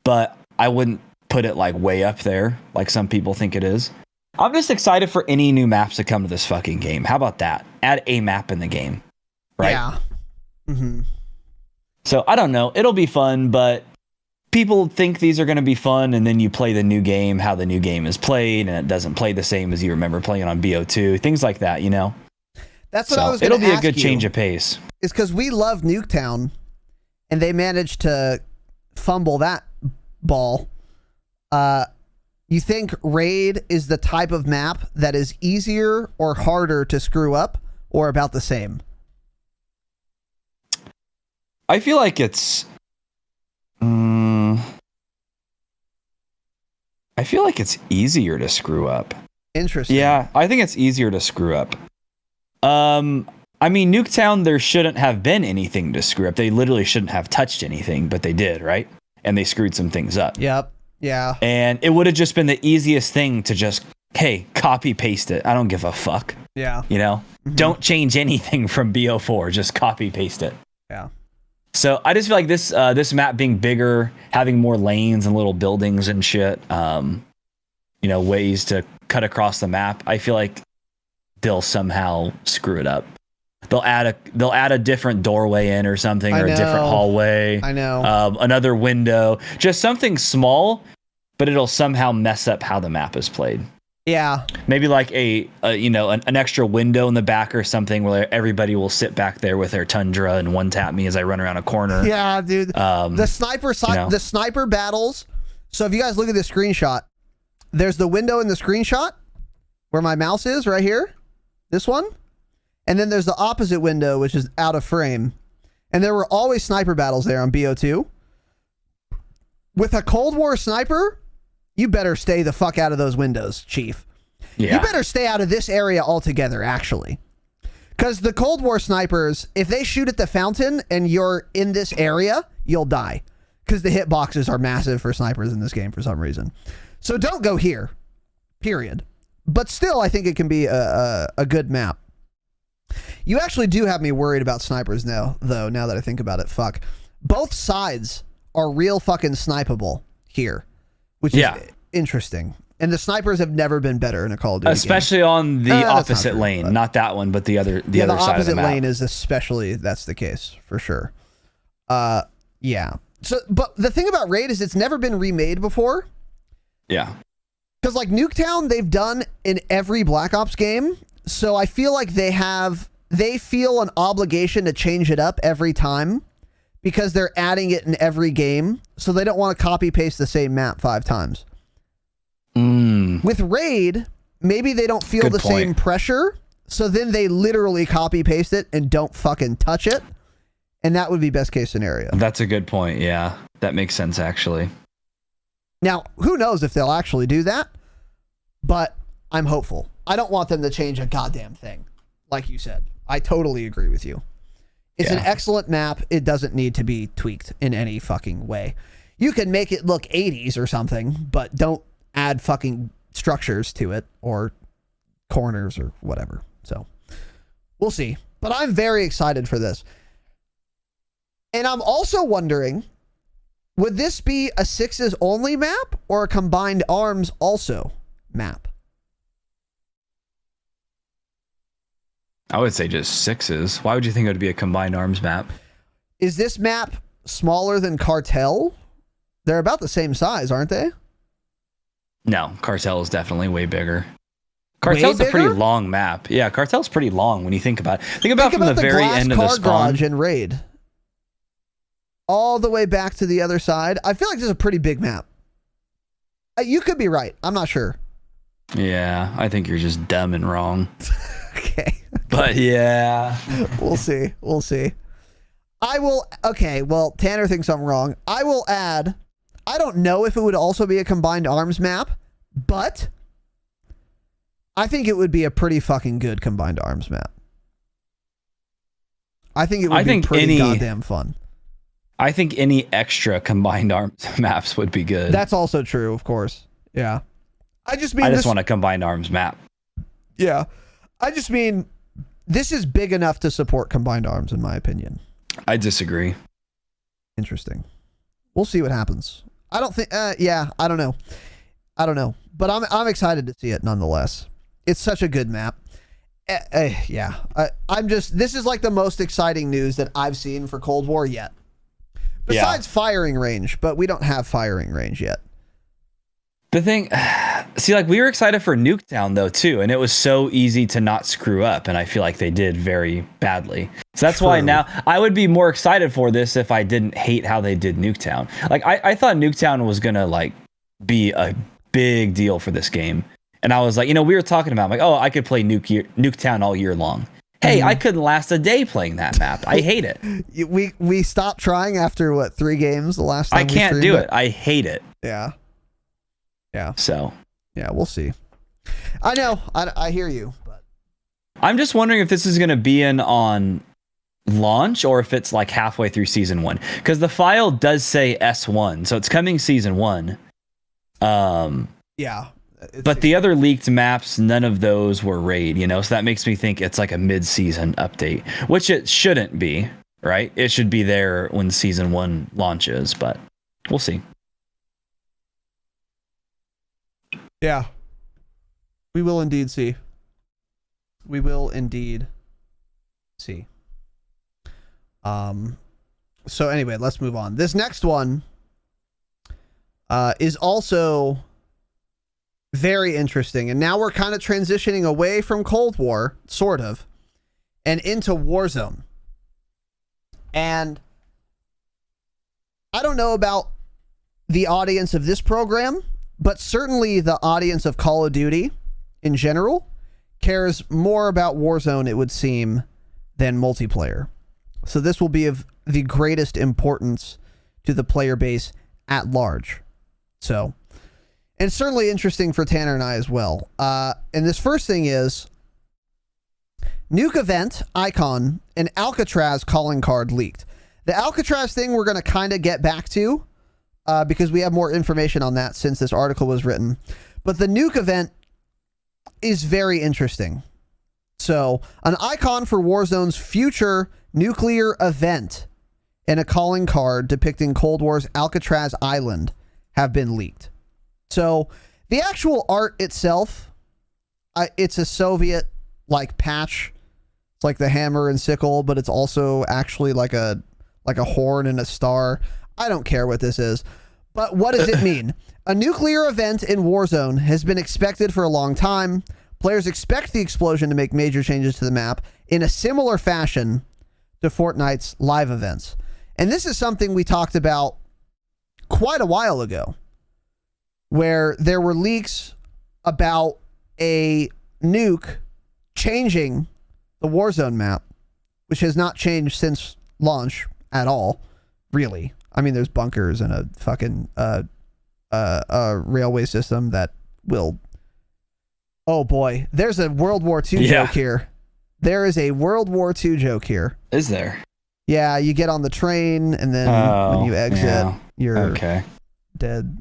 E: but I wouldn't put it like way up there like some people think it is. I'm just excited for any new maps to come to this fucking game. How about that? Add a map in the game, right?
A: Yeah. Mm-hmm.
E: So I don't know. It'll be fun, but people think these are going to be fun, and then you play the new game, how the new game is played, and it doesn't play the same as you remember playing it on BO2. Things like that,
A: That's what I was going to ask you.
E: It'll be a good change of pace.
A: It's because we love Nuketown, and they managed to fumble that ball. You think Raid is the type of map that is easier or harder to screw up, or about the same?
E: I feel like it's... I feel like it's easier to screw up.
A: Interesting.
E: Yeah, I think it's easier to screw up. I mean, Nuketown, there shouldn't have been anything to screw up. They literally shouldn't have touched anything, but they did, right? And they screwed some things up.
A: Yep. Yeah.
E: And it would have just been the easiest thing to just, hey, copy paste it. I don't give a fuck.
A: Yeah.
E: Mm-hmm. Don't change anything from BO4. Just copy paste it.
A: Yeah.
E: So I just feel like this map being bigger, having more lanes and little buildings and shit, ways to cut across the map. I feel like they'll somehow screw it up. They'll add a different doorway in or something, or a different hallway.
A: I know.
E: Another window, just something small, but it'll somehow mess up how the map is played.
A: Yeah.
E: Maybe like an extra window in the back or something where everybody will sit back there with their Tundra and one tap me as I run around a corner.
A: Yeah, dude. The sniper battles. So if you guys look at this screenshot, there's the window in the screenshot where my mouse is right here. This one. And then there's the opposite window, which is out of frame. And there were always sniper battles there on BO2. With a Cold War sniper, you better stay the fuck out of those windows, Chief. Yeah. You better stay out of this area altogether, actually. Because the Cold War snipers, if they shoot at the fountain and you're in this area, you'll die. Because the hitboxes are massive for snipers in this game for some reason. So don't go here, period. But still, I think it can be a good map. You actually do have me worried about snipers now, though, now that I think about it. Fuck. Both sides are real fucking snipeable here, which is interesting. And the snipers have never been better in a Call of Duty
E: especially
A: game.
E: On the opposite lane. Not that one, but the other side of the map.
A: The opposite lane is especially, that's the case, for sure. Yeah. So, but the thing about Raid is it's never been remade before.
E: Yeah.
A: Because like Nuketown, they've done in every Black Ops game. So I feel like they feel an obligation to change it up every time because they're adding it in every game. So they don't want to copy paste the same map 5 times. With Raid, maybe they don't feel the same pressure. So then they literally copy paste it and don't fucking touch it. And that would be best case scenario.
E: That's a good point. Yeah, that makes sense actually.
A: Now, who knows if they'll actually do that, but I'm hopeful. I don't want them to change a goddamn thing. Like you said, I totally agree with you. It's an excellent map. It doesn't need to be tweaked in any fucking way. You can make it look 80s or something, but don't add fucking structures to it or corners or whatever. So we'll see. But I'm very excited for this. And I'm also wondering, would this be a 6s only map or a combined arms also map?
E: I would say just 6s. Why would you think it would be a combined arms map?
A: Is this map smaller than Cartel? They're about the same size, aren't they?
E: No, Cartel is definitely way bigger. Cartel's a pretty long map. Yeah, Cartel's pretty long when you think about it. Think about from the very end of the spawn.
A: Garage and Raid. All the way back to the other side. I feel like this is a pretty big map. You could be right. I'm not sure.
E: Yeah, I think you're just dumb and wrong.
A: Okay.
E: But yeah.
A: We'll see. We'll see. Okay, well, Tanner thinks I'm wrong. I will add, I don't know if it would also be a combined arms map, but I think it would be a pretty fucking good combined arms map. I think it would be pretty goddamn fun.
E: I think any extra combined arms maps would be good.
A: That's also true, of course. Yeah. I just
E: want a combined arms map.
A: Yeah. I just mean, this is big enough to support combined arms, in my opinion.
E: I disagree.
A: Interesting. We'll see what happens. I don't think, I don't know. I don't know. But I'm excited to see it nonetheless. It's such a good map. Yeah. This is like the most exciting news that I've seen for Cold War yet. Besides firing range, but we don't have firing range yet.
E: The thing, see, like we were excited for Nuketown though too, and it was so easy to not screw up, and I feel like they did very badly. So that's why now I would be more excited for this if I didn't hate how they did Nuketown. Like I thought Nuketown was gonna like be a big deal for this game, and I was like, we were talking about like, oh, I could play Nuketown all year long. Hey, I couldn't last a day playing that map. I hate it.
A: We stopped trying after what, 3 games the last time.
E: I can't do it. I hate it.
A: Yeah. Yeah.
E: So.
A: Yeah, we'll see. I know. I hear you. But
E: I'm just wondering if this is going to be on launch or if it's like halfway through season 1, because the file does say S1, so it's coming season 1.
A: Yeah.
E: But the other leaked maps, none of those were raid, so that makes me think it's like a mid-season update, which it shouldn't be, right? It should be there when season 1 launches, but we'll see.
A: Yeah. We will indeed see. We will indeed see. So anyway, let's move on. This next one is also very interesting. And now we're kind of transitioning away from Cold War, sort of, and into Warzone. And I don't know about the audience of this program, but certainly the audience of Call of Duty in general cares more about Warzone, it would seem, than multiplayer. So this will be of the greatest importance to the player base at large. So, and it's certainly interesting for Tanner and I as well. And this first thing is Nuke event icon and Alcatraz calling card leaked. The Alcatraz thing we're going to kind of get back to because we have more information on that since this article was written. But the Nuke event is very interesting. So, an icon for Warzone's future nuclear event and a calling card depicting Cold War's Alcatraz Island have been leaked. So, the actual art itself, it's a Soviet like patch. It's like the hammer and sickle, but it's also actually like a horn and a star. I don't care what this is. But what does it mean? A nuclear event in Warzone has been expected for a long time. Players expect the explosion to make major changes to the map in a similar fashion to Fortnite's live events. And this is something we talked about quite a while ago, where there were leaks about a nuke changing the Warzone map, which has not changed since launch at all, really. I mean, there's bunkers and a fucking railway system that will... Oh boy, there's a World War II joke here. There is a World War II joke here.
E: Is there?
A: Yeah, you get on the train and then when you exit, you're dead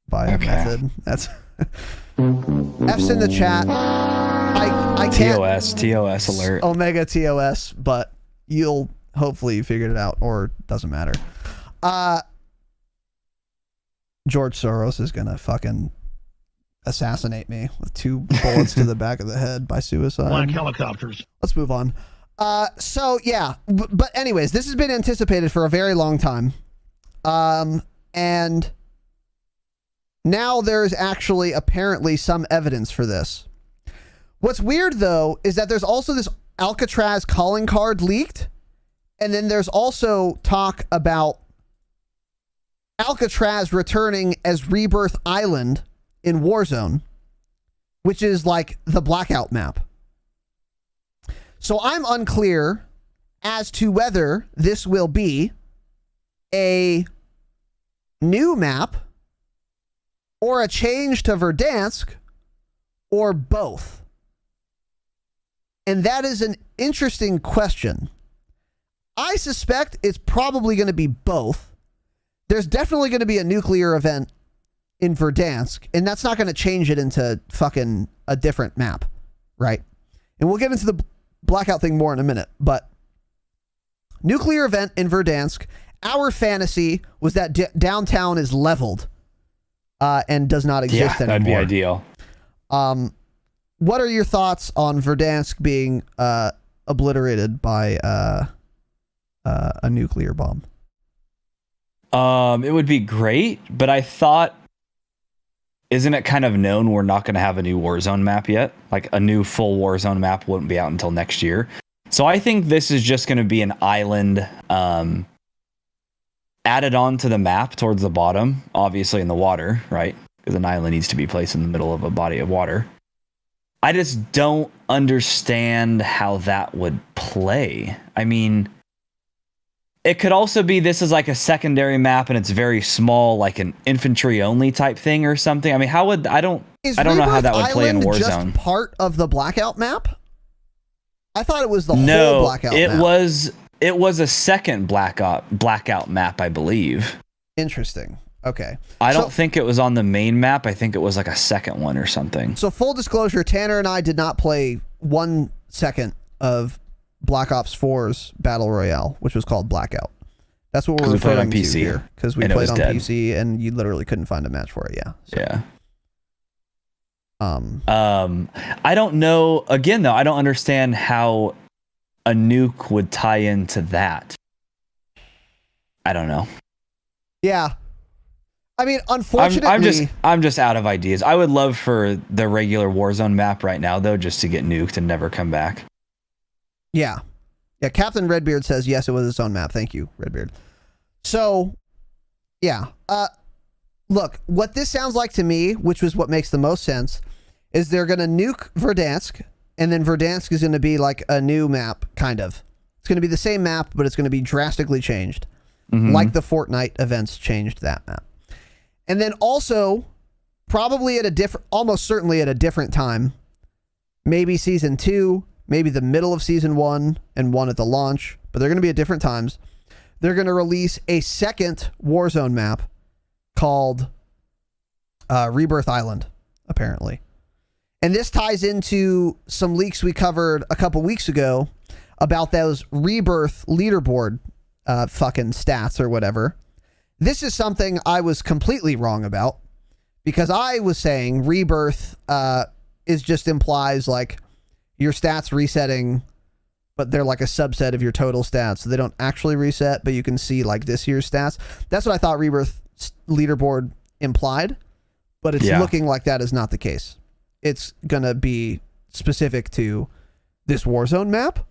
A: by a method. That's F's in the chat. I can't
E: TOS alert.
A: Omega TOS, but you'll hopefully figure it out, or doesn't matter. George Soros is gonna fucking assassinate me with 2 bullets to the back of the head by suicide.
F: Black helicopters.
A: Let's move on. So yeah, but anyways, this has been anticipated for a very long time. And now there's actually apparently some evidence for this. What's weird though is that there's also this Alcatraz calling card leaked, and then there's also talk about Alcatraz returning as Rebirth Island in Warzone, which is like the Blackout map. So I'm unclear as to whether this will be a new map or a change to Verdansk or both. And that is an interesting question. I suspect it's probably going to be both. There's definitely going to be a nuclear event in Verdansk, and that's not going to change it into fucking a different map, right? And we'll get into the Blackout thing more in a minute, but nuclear event in Verdansk. Our fantasy was that downtown is leveled and does not exist anymore.
E: That'd be ideal.
A: What are your thoughts on Verdansk being obliterated by a nuclear bomb?
E: It would be great, but I thought, isn't it kind of known we're not going to have a new Warzone map yet? Like a new full Warzone map wouldn't be out until next year. So I think this is just going to be an island added on to the map towards the bottom, obviously in the water, right? Because an island needs to be placed in the middle of a body of water. I just don't understand how that would play. I mean, it could also be this is like a secondary map and it's very small, like an infantry only type thing or something. I mean, how would I don't know how that would play in Warzone.
A: Just part of the Blackout map? I thought it was the whole Blackout map.
E: It was a second Blackout map, I believe.
A: Interesting. Okay.
E: I don't think it was on the main map. I think it was like a second one or something.
A: So full disclosure, Tanner and I did not play 1 second of Black Ops 4's Battle Royale, which was called Blackout. That's what we're referring to here. Because we played on PC and you literally couldn't find a match for it, yeah. So.
E: Yeah. I don't know. Again, though, I don't understand how a nuke would tie into that. I don't know.
A: Yeah. I mean, unfortunately,
E: I'm just out of ideas. I would love for the regular Warzone map right now, though, just to get nuked and never come back.
A: Yeah. Yeah, Captain Redbeard says, yes, it was its own map. Thank you, Redbeard. So, yeah. Look, what this sounds like to me, which was what makes the most sense, is they're going to nuke Verdansk, and then Verdansk is going to be like a new map, kind of. It's going to be the same map, but it's going to be drastically changed. Like the Fortnite events changed that map. And then also, probably almost certainly at a different time, maybe season 2, maybe the middle of season 1, and 1 at the launch, but they're going to be at different times. They're going to release a second Warzone map called Rebirth Island, apparently. And this ties into some leaks we covered a couple weeks ago about those Rebirth leaderboard fucking stats or whatever. This is something I was completely wrong about, because I was saying Rebirth is just implies like your stats resetting, but they're like a subset of your total stats. So they don't actually reset, but you can see like this year's stats. That's what I thought Rebirth leaderboard implied, but it's looking like that is not the case. It's going to be specific to this Warzone map.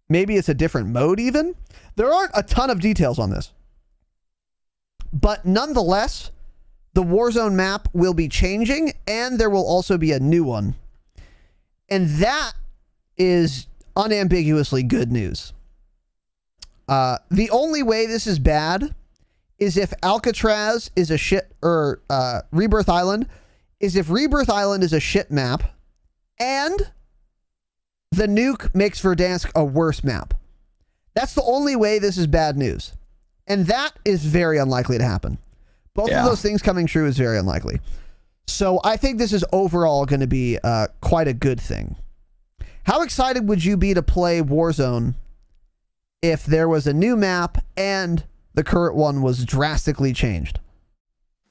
A: Maybe it's a different mode even. There aren't a ton of details on this. But nonetheless, the Warzone map will be changing, and there will also be a new one. And that is unambiguously good news. The only way this is bad is if Alcatraz is a shit, or Rebirth Island, is if Rebirth Island is a shit map, and the nuke makes Verdansk a worse map. That's the only way this is bad news. And that is very unlikely to happen. Both of those things coming true is very unlikely. So I think this is overall going to be quite a good thing. How excited would you be to play Warzone if there was a new map and the current one was drastically changed?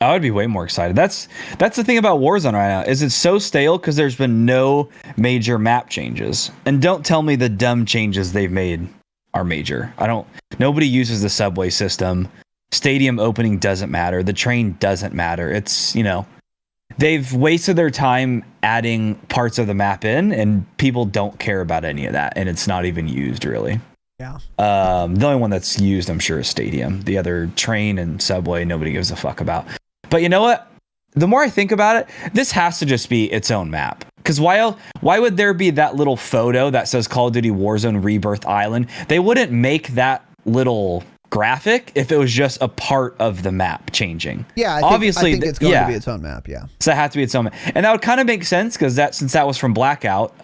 E: I would be way more excited. That's the thing about Warzone right now, is it's so stale because there's been no major map changes. And don't tell me the dumb changes they've made are major. Nobody uses the subway system. Stadium opening doesn't matter. The train doesn't matter. It's, they've wasted their time adding parts of the map in, and people don't care about any of that. And it's not even used really.
A: Yeah.
E: The only one that's used, I'm sure, is Stadium. The other, train and subway, nobody gives a fuck about. But you know what? The more I think about it, this has to just be its own map. Because why would there be that little photo that says Call of Duty Warzone Rebirth Island? They wouldn't make that little graphic if it was just a part of the map changing.
A: Yeah, I think it's going to be its own map, yeah.
E: So it had to be its own map. And that would kind of make sense, because since that was from Blackout,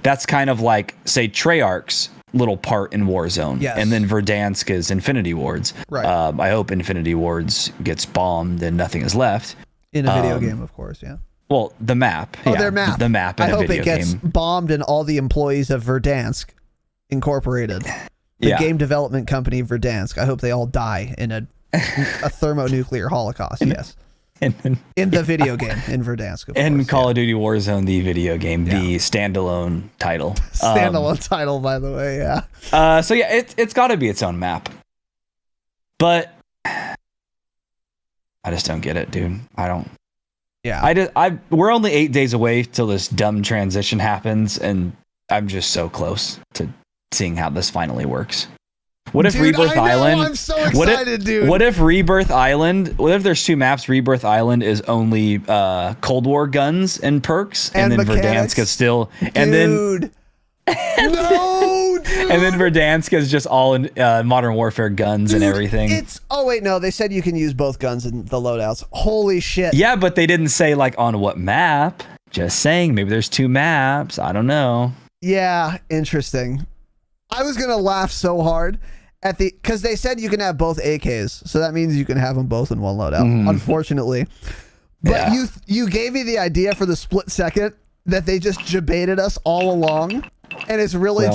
E: that's kind of like, say, Treyarch's little part in Warzone.
A: Yes.
E: And then Verdansk is Infinity Wards.
A: Right.
E: I hope Infinity Wards gets bombed and nothing is left.
A: In a video game, of course, yeah.
E: Well, the map.
A: Oh, their map.
E: The map in
A: I
E: a
A: hope
E: video
A: it gets
E: game.
A: bombed and all the employees of Verdansk Incorporated, the game development company Verdansk, I hope they all die in a thermonuclear holocaust, yes. In the video game, in Verdansk, of
E: and
A: course.
E: Call of Duty Warzone, the video game, the standalone title.
A: Standalone title, by the way, yeah.
E: So yeah, it's got to be its own map. But I just don't get it, dude. I don't.
A: Yeah.
E: We're only 8 days away till this dumb transition happens, and I'm just so close to seeing how this finally works. What if Rebirth Island?
A: I'm so excited, dude.
E: What if Rebirth Island? What if there's two maps? Rebirth Island is only Cold War guns and perks, and then
A: mechanics?
E: Verdansk is still,
A: and then
E: and then Verdansk is just all in Modern Warfare guns and everything.
A: They said you can use both guns in the loadouts. Holy shit.
E: Yeah, but they didn't say like on what map. Just saying, maybe there's two maps. I don't know.
A: Yeah, interesting. I was gonna laugh so hard because they said you can have both AKs, so that means you can have them both in one loadout. Unfortunately, but you gave me the idea for the split second that they just debated us all along, and it's really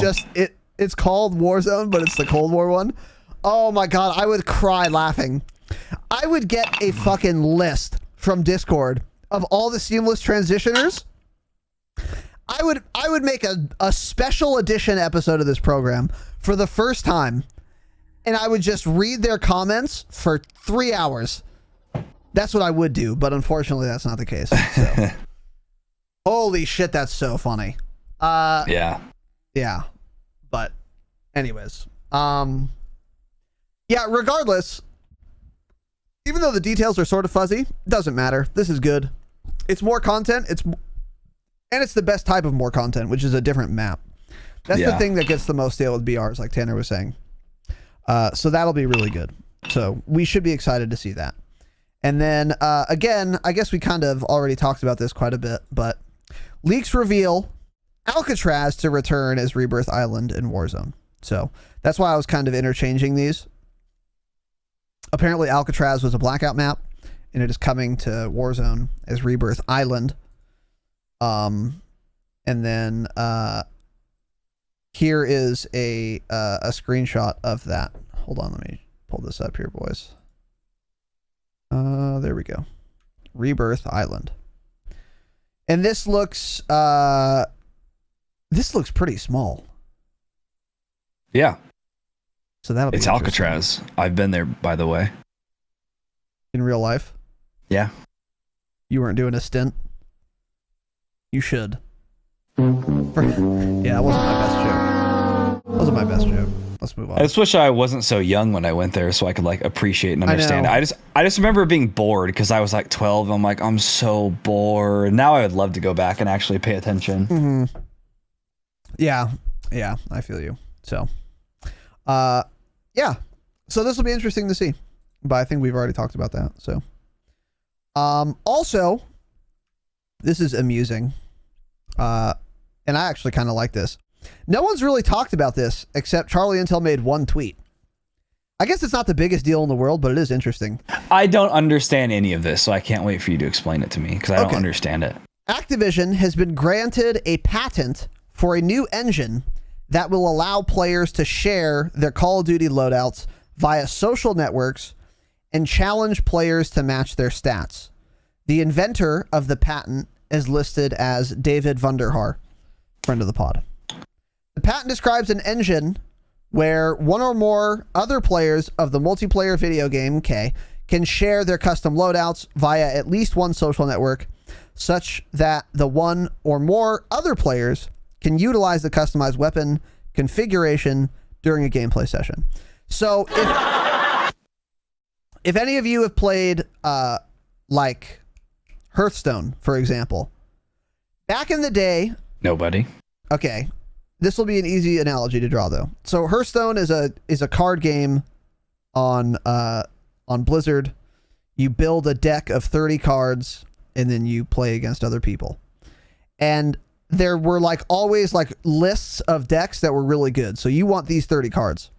A: it's called Warzone, but it's the Cold War one. Oh my god, I would cry laughing. I would get a fucking list from Discord of all the seamless transitioners, I would make a special edition episode of this program for the first time, and I would just read their comments for 3 hours. That's what I would do, but unfortunately that's not the case. So. Holy shit, that's so funny.
E: Yeah.
A: But anyways, yeah, regardless, even though the details are sort of fuzzy, doesn't matter. This is good. It's more content. It's the best type of more content, which is a different map. That's the thing that gets the most deal with BRs, like Tanner was saying. So that'll be really good. So we should be excited to see that. And then, again, I guess we kind of already talked about this quite a bit, but leaks reveal Alcatraz to return as Rebirth Island in Warzone. So that's why I was kind of interchanging these. Apparently Alcatraz was a Blackout map, and it is coming to Warzone as Rebirth Island. And then here is a screenshot of that. Hold on, let me pull this up here, boys. There we go. Rebirth Island. And this looks pretty small.
E: Yeah.
A: So that'll be
E: It's Alcatraz. I've been there, by the way.
A: in real life.
E: Yeah.
A: You weren't doing a stint. You should. Yeah, that wasn't my best joke. That wasn't my best joke. Let's move on.
E: I just wish I wasn't so young when I went there so I could like appreciate and understand. I just remember being bored because I was like 12. I'm like, I'm so bored. Now I would love to go back and actually pay attention.
A: Mm-hmm. Yeah, I feel you. So, yeah. So this will be interesting to see. But I think we've already talked about that. So, also, this is amusing. And I actually kind of like this. No one's really talked about this except Charlie Intel made one tweet. I guess it's not the biggest deal in the world, but it is interesting.
E: I don't understand any of this, so I can't wait for you to explain it to me because I don't understand it.
A: Activision has been granted a patent for a new engine that will allow players to share their Call of Duty loadouts via social networks and challenge players to match their stats. The inventor of the patent is listed as David Vunderhaar, friend of the pod. The patent describes an engine where one or more other players of the multiplayer video game K can share their custom loadouts via at least one social network, such that the one or more other players can utilize the customized weapon configuration during a gameplay session. So if any of you have played like Hearthstone, for example, back in the day,
E: Nobody.
A: Okay, this will be an easy analogy to draw though. So Hearthstone is a card game on Blizzard. You build a deck of 30 cards and then you play against other people. And there were like always like lists of decks that were really good. So you want these 30 cards.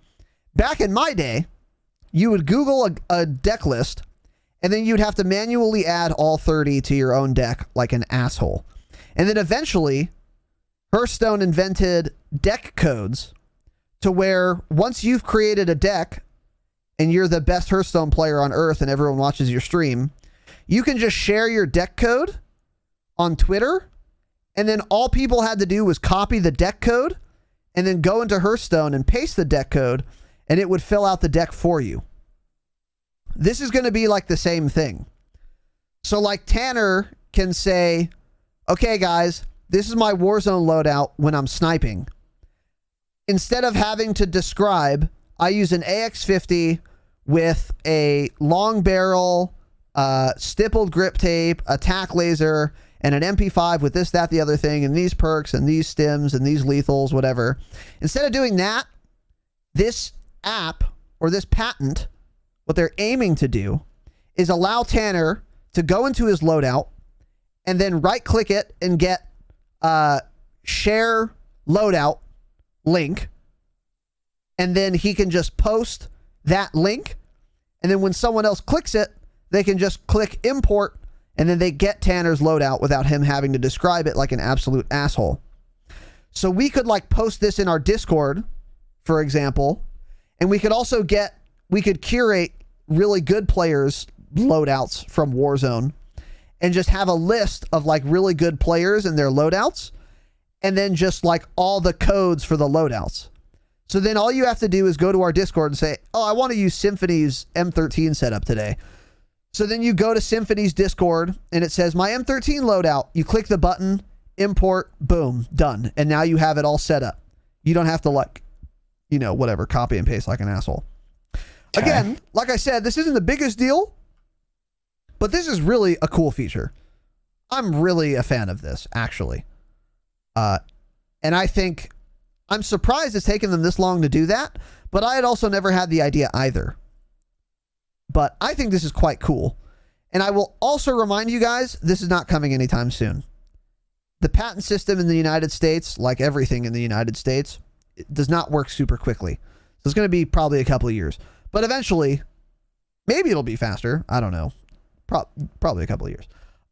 A: Back in my day, you would Google a deck list and then you'd have to manually add all 30 to your own deck like an asshole. And then eventually Hearthstone invented deck codes to where once you've created a deck and you're the best Hearthstone player on earth and everyone watches your stream, you can just share your deck code on Twitter, and then all people had to do was copy the deck code and then go into Hearthstone and paste the deck code, and it would fill out the deck for you. This is going to be like the same thing. So like Tanner can say, okay guys, this is my Warzone loadout when I'm sniping. Instead of having to describe, I use an AX50 with a long barrel, stippled grip tape, a tack laser, and an MP5 with this, that, the other thing, and these perks, and these stims, and these lethals, whatever. Instead of doing that, this app, or this patent, what they're aiming to do is allow Tanner to go into his loadout and then right-click it and get share loadout link, and then he can just post that link, and then when someone else clicks it, they can just click import, and then they get Tanner's loadout without him having to describe it like an absolute asshole. So we could like post this in our Discord, for example, and we could also curate really good players' loadouts from Warzone, and just have a list of like really good players and their loadouts, and then just like all the codes for the loadouts. So then all you have to do is go to our Discord and say, oh, I want to use Symphony's M13 setup today. So then you go to Symphony's Discord and it says my M13 loadout. You click the button, import, boom, done. And now you have it all set up. You don't have to like, you know, whatever, copy and paste like an asshole. Okay. Again, like I said, this isn't the biggest deal, but this is really a cool feature. I'm really a fan of this, actually. And I think I'm surprised it's taken them this long to do that, but I had also never had the idea either. But I think this is quite cool. And I will also remind you guys, this is not coming anytime soon. The patent system in the United States, like everything in the United States, it does not work super quickly. So it's going to be probably a couple of years. But eventually, maybe it'll be faster. I don't know. Probably a couple of years.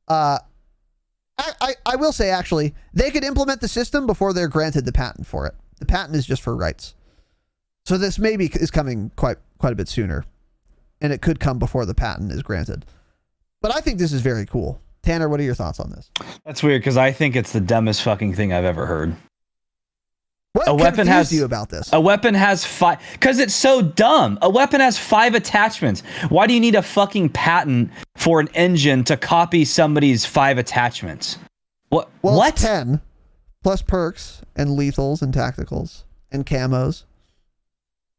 A: I will say, actually, they could implement the system before they're granted the patent for it. The patent is just for rights. So this maybe is coming quite a bit sooner. And it could come before the patent is granted. But I think this is very cool. Tanner, what are your thoughts on this?
E: That's weird because I think it's the dumbest fucking thing I've ever heard.
A: What confused you about this?
E: A weapon has 5... Because it's so dumb. A weapon has 5 attachments. Why do you need a fucking patent for an engine to copy somebody's 5 attachments? What?
A: Well,
E: what?
A: It's 10 plus perks and lethals and tacticals and camos.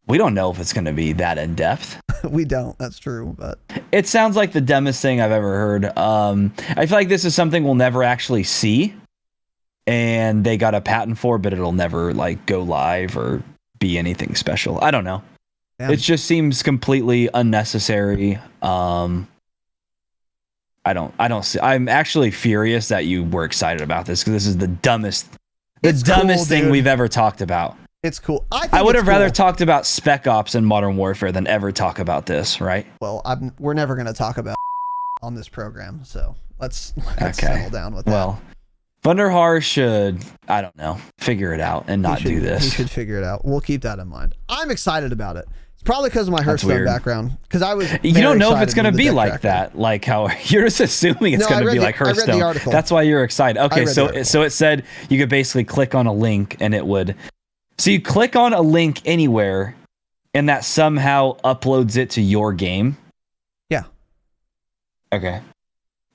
E: We don't know if it's going to be that in depth.
A: We don't. That's true. But
E: it sounds like the dumbest thing I've ever heard. I feel like this is something we'll never actually see. And they got a patent for, but it'll never like go live or be anything special. I don't know. Yeah. It just seems completely unnecessary. I don't see. I'm actually furious that you were excited about this because this is the dumbest thing we've ever talked about.
A: It's cool.
E: I would have rather talked about Spec Ops and Modern Warfare than ever talk about this, right?
A: Well, we're never going to talk about on this program, so let's settle down with that.
E: Well, Thunderhar should, I don't know, figure it out and not do this.
A: He should figure it out. We'll keep that in mind. I'm excited about it. It's probably because of my Hearthstone background. Because I was.
E: You don't know if it's going to be like that. Like how you're just assuming it's going to be like Hearthstone. I read the article. That's why you're excited. Okay, so it said you could basically click on a link and it would. So you click on a link anywhere, and that somehow uploads it to your game.
A: Yeah.
E: Okay.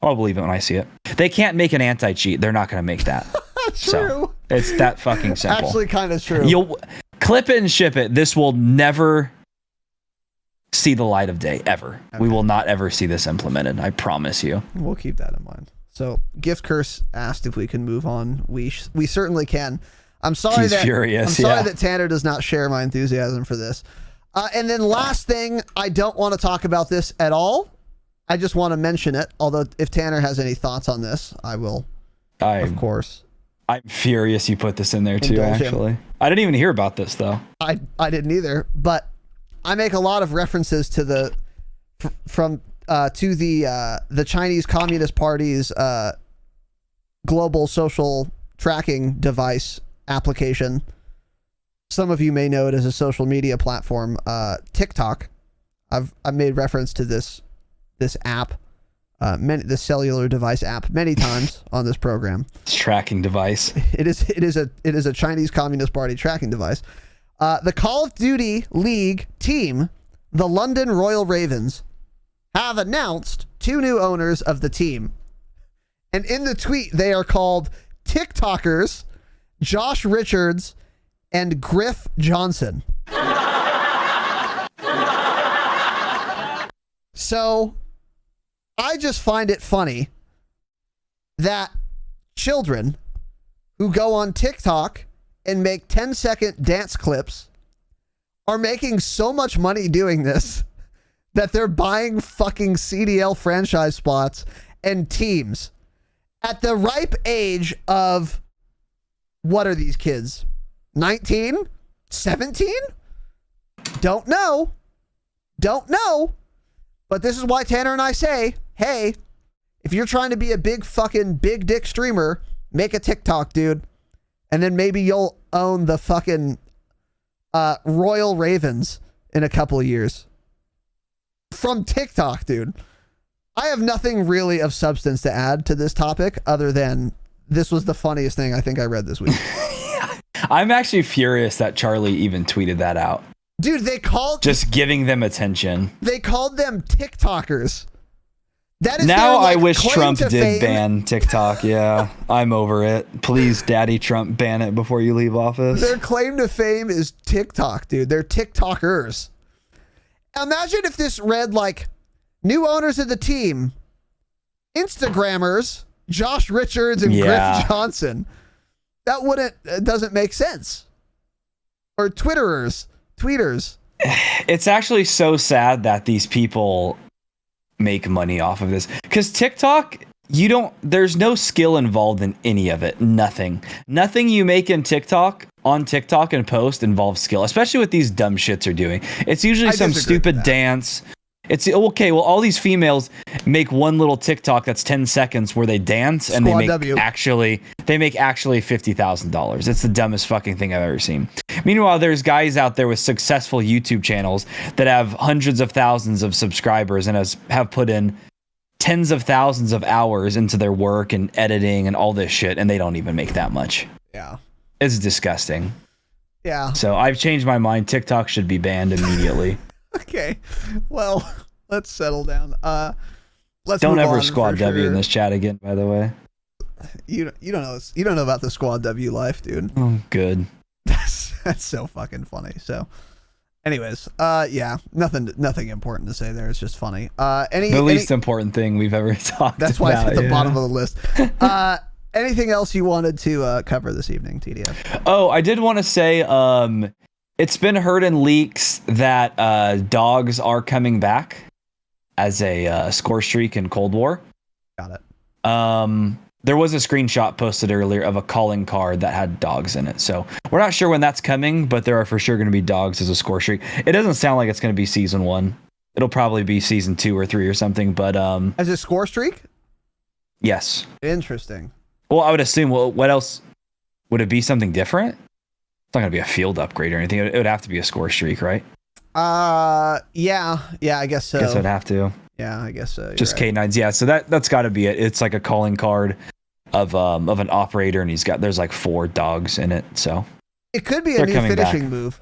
E: I'll believe it when I see it. They can't make an anti-cheat. They're not going to make that.
A: True.
E: So it's that fucking simple.
A: Actually, kind of true.
E: You'll clip it and ship it. This will never see the light of day, ever. Okay. We will not ever see this implemented. I promise you.
A: We'll keep that in mind. So, Gift Curse asked if we can move on. We certainly can. I'm sorry that Tanner does not share my enthusiasm for this. And then last thing, I don't want to talk about this at all. I just want to mention it. Although if Tanner has any thoughts on this, I will, of course.
E: I'm furious you put this in there too, actually. I didn't even hear about this though.
A: I didn't either, but I make a lot of references to the Chinese Communist Party's global social tracking device application. Some of you may know it as a social media platform, TikTok. I've made reference to this app, this cellular device app, many times on this program.
E: It's tracking device.
A: It is a Chinese Communist Party tracking device. The Call of Duty League team, the London Royal Ravens, have announced 2 new owners of the team, and in the tweet they are called TikTokers Josh Richards and Griff Johnson. So I just find it funny that children who go on TikTok and make 10-second dance clips are making so much money doing this that they're buying fucking CDL franchise spots and teams at the ripe age of, what are these kids? 19? 17? Don't know. But this is why Tanner and I say, hey, if you're trying to be a big dick streamer, make a TikTok, dude. And then maybe you'll own the fucking Royal Ravens in a couple of years. From TikTok, dude. I have nothing really of substance to add to this topic other than this was the funniest thing I think I read this week.
E: I'm actually furious that Charlie even tweeted that out.
A: Dude,
E: just giving them attention.
A: They called them TikTokers. That is
E: now
A: their,
E: I wish Trump did
A: fame.
E: ban TikTok. Yeah, I'm over it. Please, Daddy Trump, ban it before you leave office.
A: Their claim to fame is TikTok, dude. They're TikTokers. Imagine if this read like new owners of the team, Instagrammers, Josh Richards and Griff Johnson. That doesn't make sense. Or tweeters.
E: It's actually so sad that these people make money off of this, because TikTok, there's no skill involved in any of it. Nothing you make in TikTok on TikTok and post involves skill, especially what these dumb shits are doing. It's usually some stupid dance. It's okay. Well, all these females make one little TikTok that's 10 seconds where they dance and they make actually $50,000. It's the dumbest fucking thing I've ever seen. Meanwhile, there's guys out there with successful YouTube channels that have hundreds of thousands of subscribers and have put in tens of thousands of hours into their work and editing and all this shit, and they don't even make that much.
A: Yeah.
E: It's disgusting.
A: Yeah.
E: So I've changed my mind. TikTok should be banned immediately.
A: Okay, well, let's settle down. Let's
E: don't
A: move
E: ever
A: on
E: squad W in this chat again, by the way.
A: You don't know about the squad W life, dude.
E: Oh, good.
A: That's so fucking funny. So, anyways, yeah, nothing important to say there. It's just funny.
E: The least important thing we've ever talked about.
A: That's why it's at the bottom of the list. Anything else you wanted to cover this evening, TDF?
E: Oh, I did want to say, it's been heard in leaks that dogs are coming back as a score streak in Cold War.
A: Got it.
E: There was a screenshot posted earlier of a calling card that had dogs in it. So we're not sure when that's coming, but there are for sure going to be dogs as a score streak. It doesn't sound like it's going to be season 1. It'll probably be season 2 or 3 or something. But
A: as a score streak?
E: Yes.
A: Interesting.
E: Well, I would assume. Well, what else would it be? Something different? It's not gonna be a field upgrade or anything. It would have to be a score streak, right?
A: Yeah, I guess so.
E: I guess I'd have to.
A: Yeah, I guess so.
E: Just right. K9s, yeah. So that's got to be it. It's like a calling card of an operator, and there's like 4 dogs in it. So
A: it could be a new finishing move,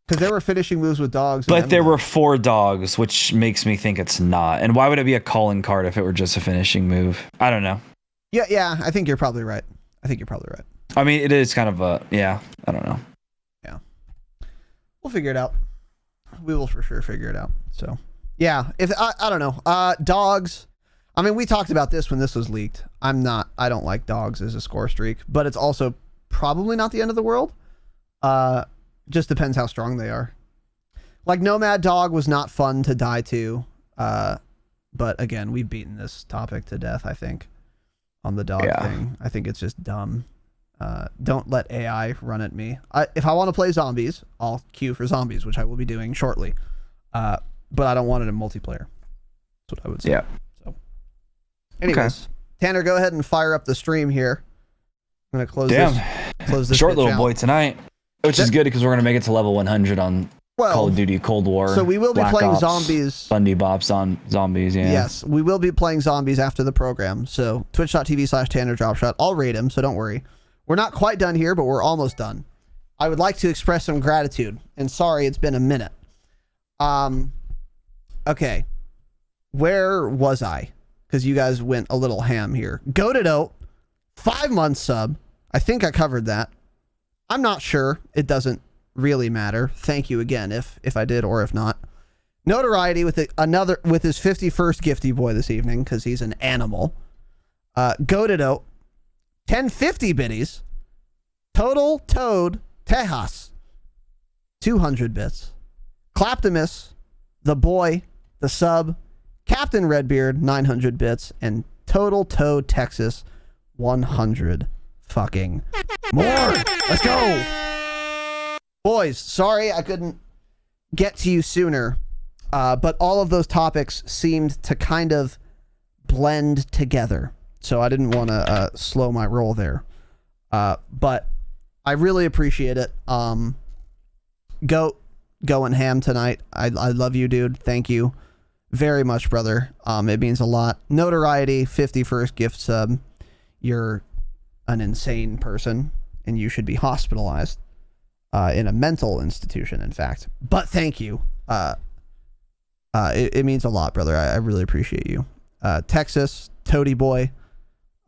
A: because there were finishing moves with dogs.
E: But there were 4 dogs, which makes me think it's not. And why would it be a calling card if it were just a finishing move? I don't know.
A: Yeah. I think you're probably right.
E: I mean, it is kind of I don't know.
A: Yeah. We'll figure it out. We will for sure figure it out. So, yeah, if I don't know. Dogs. I mean, we talked about this when this was leaked. I don't like dogs as a score streak, but it's also probably not the end of the world. Just depends how strong they are. Like Nomad Dog was not fun to die to. But again, we've beaten this topic to death, I think, on the dog thing. I think it's just dumb. Don't let AI run at me. If I want to play zombies, I'll queue for zombies, which I will be doing shortly. But I don't want it in multiplayer. That's what I would say.
E: Yeah.
A: So, anyways, Tanner, go ahead and fire up the stream here. I'm gonna close this
E: short little
A: out.
E: boy tonight, which is good because we're gonna make it to level 100 on Call of Duty Cold War.
A: So we will be playing zombies.
E: Bundy Bops on zombies. Yeah.
A: Yes, we will be playing zombies after the program. So twitch.tv/Tanner Dropshot. I'll rate him, so don't worry. We're not quite done here, but we're almost done. I would like to express some gratitude, and sorry it's been a minute. Okay. Where was I? Because you guys went a little ham here. Goated Oat, 5-month sub. I think I covered that. I'm not sure. It doesn't really matter. Thank you again if I did or if not. Notoriety with his 51st gifty boy this evening because he's an animal. Goated Oat, 1050 biddies. Total Toad Tejas, 200 bits. Claptimus, the boy, the sub, Captain Redbeard, 900 bits, and Total Toad Texas, 100 fucking more. Let's go. Boys, sorry I couldn't get to you sooner, but all of those topics seemed to kind of blend together, so I didn't want to slow my roll there. But I really appreciate it. Going ham tonight. I love you, dude. Thank you. very much, brother. It means a lot. Notoriety, 51st gift sub. You're an insane person, and you should be hospitalized in a mental institution, in fact. But thank you. It means a lot, brother. I really appreciate you. Texas, Toady Boy.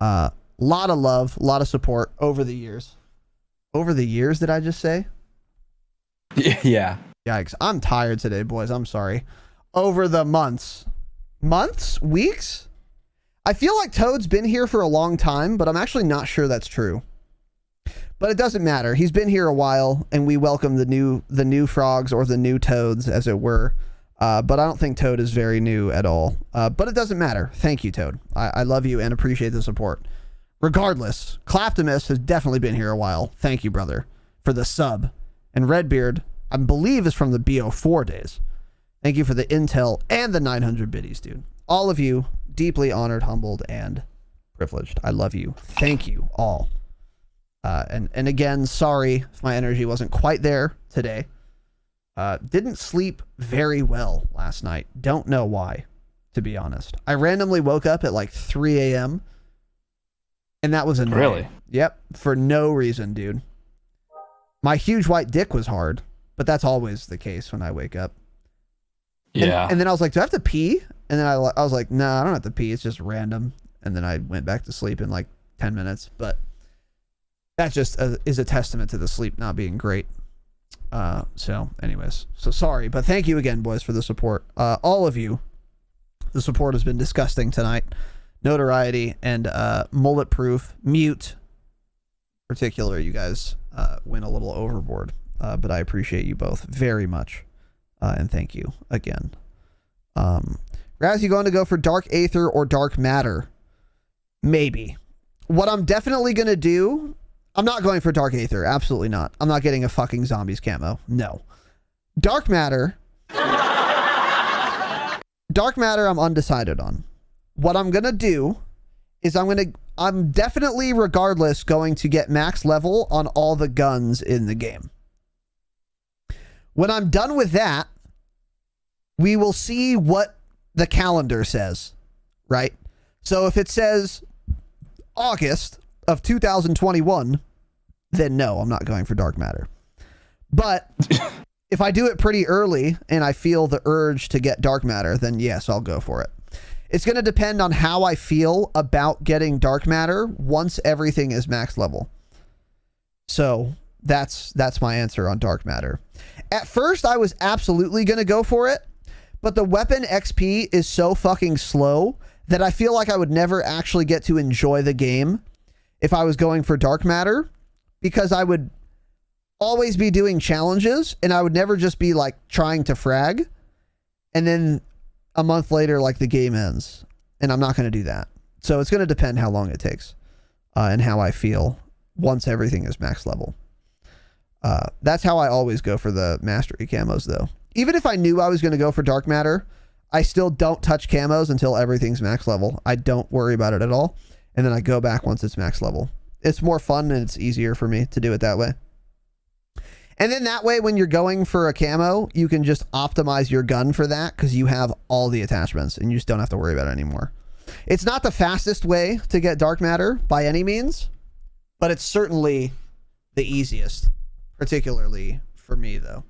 A: Lot of love, a lot of support over the years. Over the years, did I just say?
E: Yeah.
A: Yikes. I'm tired today, boys. I'm sorry. Over the months. Months? Weeks? I feel like Toad's been here for a long time, but I'm actually not sure that's true. But it doesn't matter. He's been here a while, and we welcome the new frogs, or the new Toads, as it were. But I don't think Toad is very new at all. But it doesn't matter. Thank you, Toad. I love you and appreciate the support. Regardless, Claptimus has definitely been here a while. Thank you, brother, for the sub. And Redbeard, I believe, is from the BO4 days. Thank you for the intel and the 900 biddies, dude. All of you, deeply honored, humbled, and privileged. I love you. Thank you all. And again, sorry if my energy wasn't quite there today. Didn't sleep very well last night. Don't know why, to be honest. I randomly woke up at like 3 a.m. and that was annoying.
E: Really?
A: Yep. For no reason, dude. My huge white dick was hard, but that's always the case when I wake up.
E: Yeah.
A: And then I was like, do I have to pee? And then I was like, no, I don't have to pee. It's just random. And then I went back to sleep in like 10 minutes. But that just is a testament to the sleep not being great. So anyways, so sorry, but thank you again, boys, for the support. All of you, the support has been disgusting tonight. Notoriety and mullet proof mute particular, you guys went a little overboard, but I appreciate you both very much, and thank you again. Raz, you going to go for Dark Aether or Dark Matter? Maybe. What I'm definitely gonna do, I'm not going for Dark Aether. Absolutely not. I'm not getting a fucking zombies camo. No. Dark Matter. Dark Matter, I'm undecided on. What I'm going to do is I'm definitely, regardless, going to get max level on all the guns in the game. When I'm done with that, we will see what the calendar says, right? So if it says August of 2021, then no, I'm not going for Dark Matter. But if I do it pretty early and I feel the urge to get Dark Matter, then yes, I'll go for it. It's going to depend on how I feel about getting Dark Matter once everything is max level. So that's my answer on Dark Matter. At first, I was absolutely going to go for it, but the weapon XP is so fucking slow that I feel like I would never actually get to enjoy the game if I was going for Dark Matter, because I would always be doing challenges and I would never just be like trying to frag and then a month later like the game ends, and I'm not going to do that. So it's going to depend how long it takes and how I feel once everything is max level. That's how I always go for the mastery camos though. Even if I knew I was going to go for Dark Matter, I still don't touch camos until everything's max level. I don't worry about it at all. And then I go back once it's max level. It's more fun and it's easier for me to do it that way. And then that way, when you're going for a camo, you can just optimize your gun for that because you have all the attachments and you just don't have to worry about it anymore. It's not the fastest way to get Dark Matter by any means, but it's certainly the easiest, particularly for me though.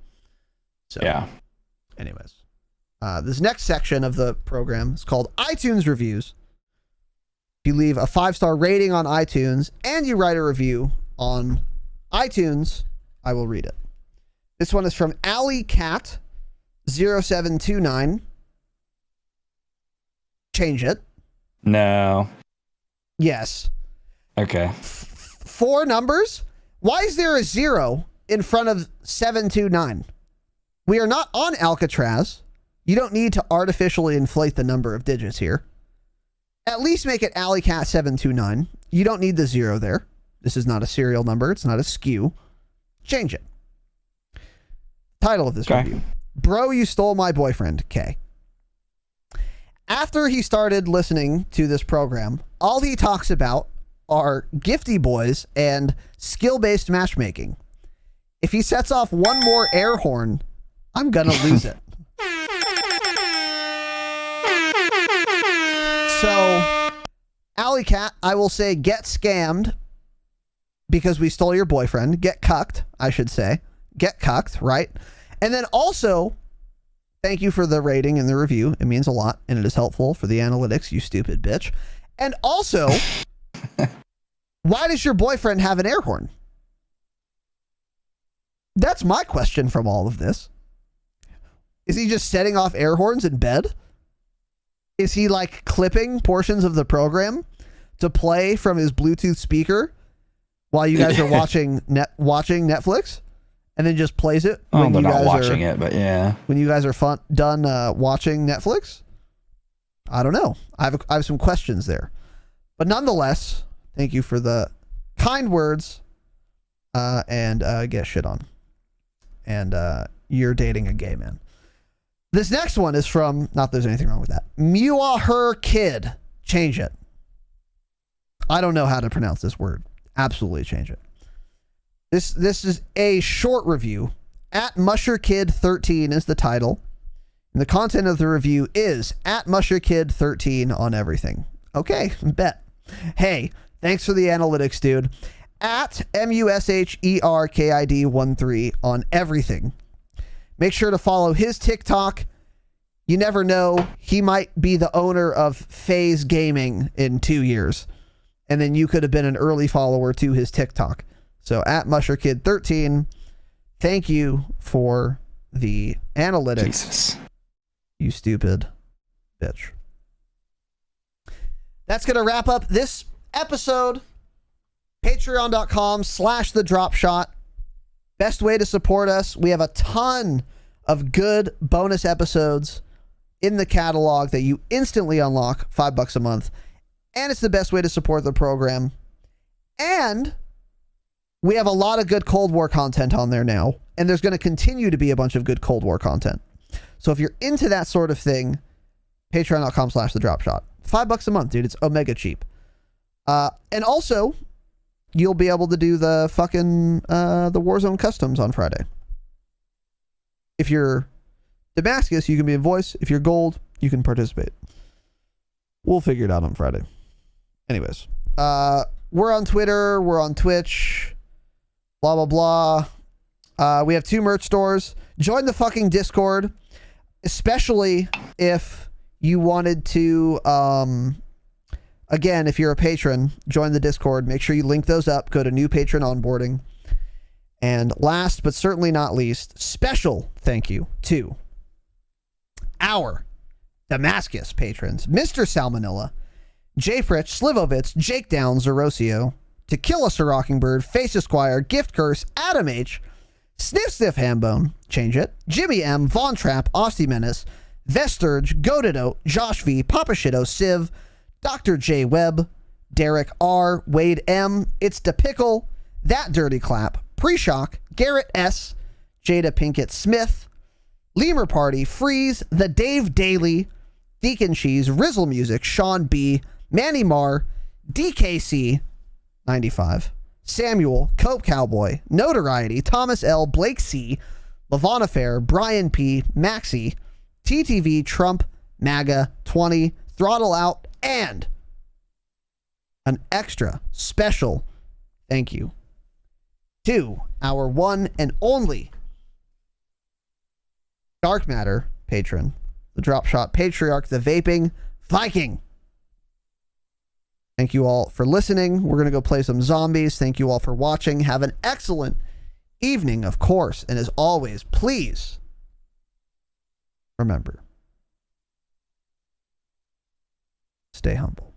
A: So
E: Yeah.
A: Anyways, this next section of the program is called iTunes Reviews. If you leave a 5-star rating on iTunes and you write a review on iTunes, I will read it. This one is from AlleyCat0729. Change it.
E: No.
A: Yes.
E: Okay.
A: 4 numbers? Why is there a 0 in front of 729? We are not on Alcatraz. You don't need to artificially inflate the number of digits here. At least make it AlleyCat729. You don't need the 0 there. This is not a serial number. It's not a skew. Change it. Title of this review. Bro, you stole my boyfriend, K. After he started listening to this program, all he talks about are gifty boys and skill-based matchmaking. If he sets off one more air horn, I'm gonna lose it. So, Alley Cat, I will say get scammed because we stole your boyfriend. Get cucked, I should say. Get cucked, right? And then also, thank you for the rating and the review. It means a lot, and it is helpful for the analytics, you stupid bitch. And also, why does your boyfriend have an air horn? That's my question from all of this. Is he just setting off air horns in bed? Is he like clipping portions of the program to play from his Bluetooth speaker while you guys are watching Netflix, and then just plays it when
E: they're
A: you guys
E: not watching it, but yeah,
A: when you guys are done watching Netflix? I don't know. I have some questions there, but nonetheless, thank you for the kind words, and get shit on, and you're dating a gay man. This next one is from, not that there's anything wrong with that, Mua Her Kid. Change it. I don't know how to pronounce this word. Absolutely change it. This is a short review. At MusherKid13 is the title. And the content of the review is at MusherKid13 on everything. Okay, bet. Hey, thanks for the analytics, dude. At MUSHERKID13 on everything. Make sure to follow his TikTok. You never know. He might be the owner of FaZe Gaming in 2 years. And then you could have been an early follower to his TikTok. So at MusherKid13, thank you for the analytics.
E: Jesus.
A: You stupid bitch. That's going to wrap up this episode. Patreon.com/the Dropshot. Best way to support us. We have a ton of good bonus episodes in the catalog that you instantly unlock, $5 a month. And it's the best way to support the program. And we have a lot of good Cold War content on there now. And there's going to continue to be a bunch of good Cold War content. So if you're into that sort of thing, patreon.com/the Dropshot. $5 a month, dude. It's omega cheap. And also, you'll be able to do the fucking the Warzone customs on Friday. If you're Damascus, you can be a voice. If you're gold, you can participate. We'll figure it out on Friday. Anyways, we're on Twitter, we're on Twitch, blah blah blah. We have 2 merch stores. Join the fucking Discord, especially if you wanted to again, if you're a patron, join the Discord. Make sure you link those up. Go to new patron onboarding. And last but certainly not least, special thank you to our Damascus patrons, Mr. Salmonella, J. Pritch, Slivovitz, Jake Downs, Zerosio, Tequila Sir Rockingbird, Face Esquire, Gift Curse, Adam H., Sniff Sniff Hambone, Change It, Jimmy M., Von Trapp, Austin Menace, Vesturge, Goated Oat, Josh V., Papa Shitto, Civ, Dr. J. Webb, Derek R., Wade M., It's Da Pickle, That Dirty Clap, Pre-Shock, Garrett S., Jada Pinkett Smith, Lemur Party, Freeze, The Dave Daly, Deacon Cheese, Rizzle Music, Sean B., Manny Marr, DKC 95, Samuel, Cope Cowboy, Notoriety, Thomas L., Blake C., Lavon Affair, Brian P., Maxi, TTV, Trump, MAGA 20, Throttle Out, and an extra special thank you to our one and only Dark Matter patron, the Dropshot Patriarch, the Vaping Viking. Thank you all for listening. We're going to go play some zombies. Thank you all for watching. Have an excellent evening, of course. And as always, please remember, stay humble.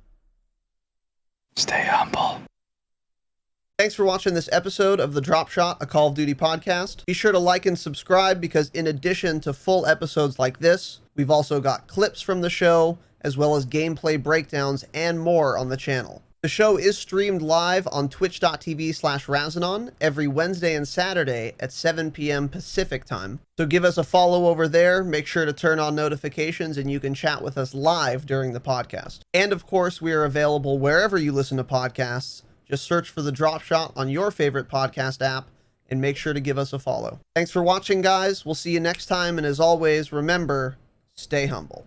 E: Stay humble.
A: Thanks for watching this episode of the Dropshot, a Call of Duty podcast. Be sure to like and subscribe because in addition to full episodes like this, we've also got clips from the show, as well as gameplay breakdowns and more on the channel. The show is streamed live on twitch.tv/Razinon every Wednesday and Saturday at 7 p.m. Pacific time. So give us a follow over there, make sure to turn on notifications, and you can chat with us live during the podcast. And of course, we are available wherever you listen to podcasts. Just search for the Dropshot on your favorite podcast app and make sure to give us a follow. Thanks for watching, guys. We'll see you next time. And as always, remember, stay humble.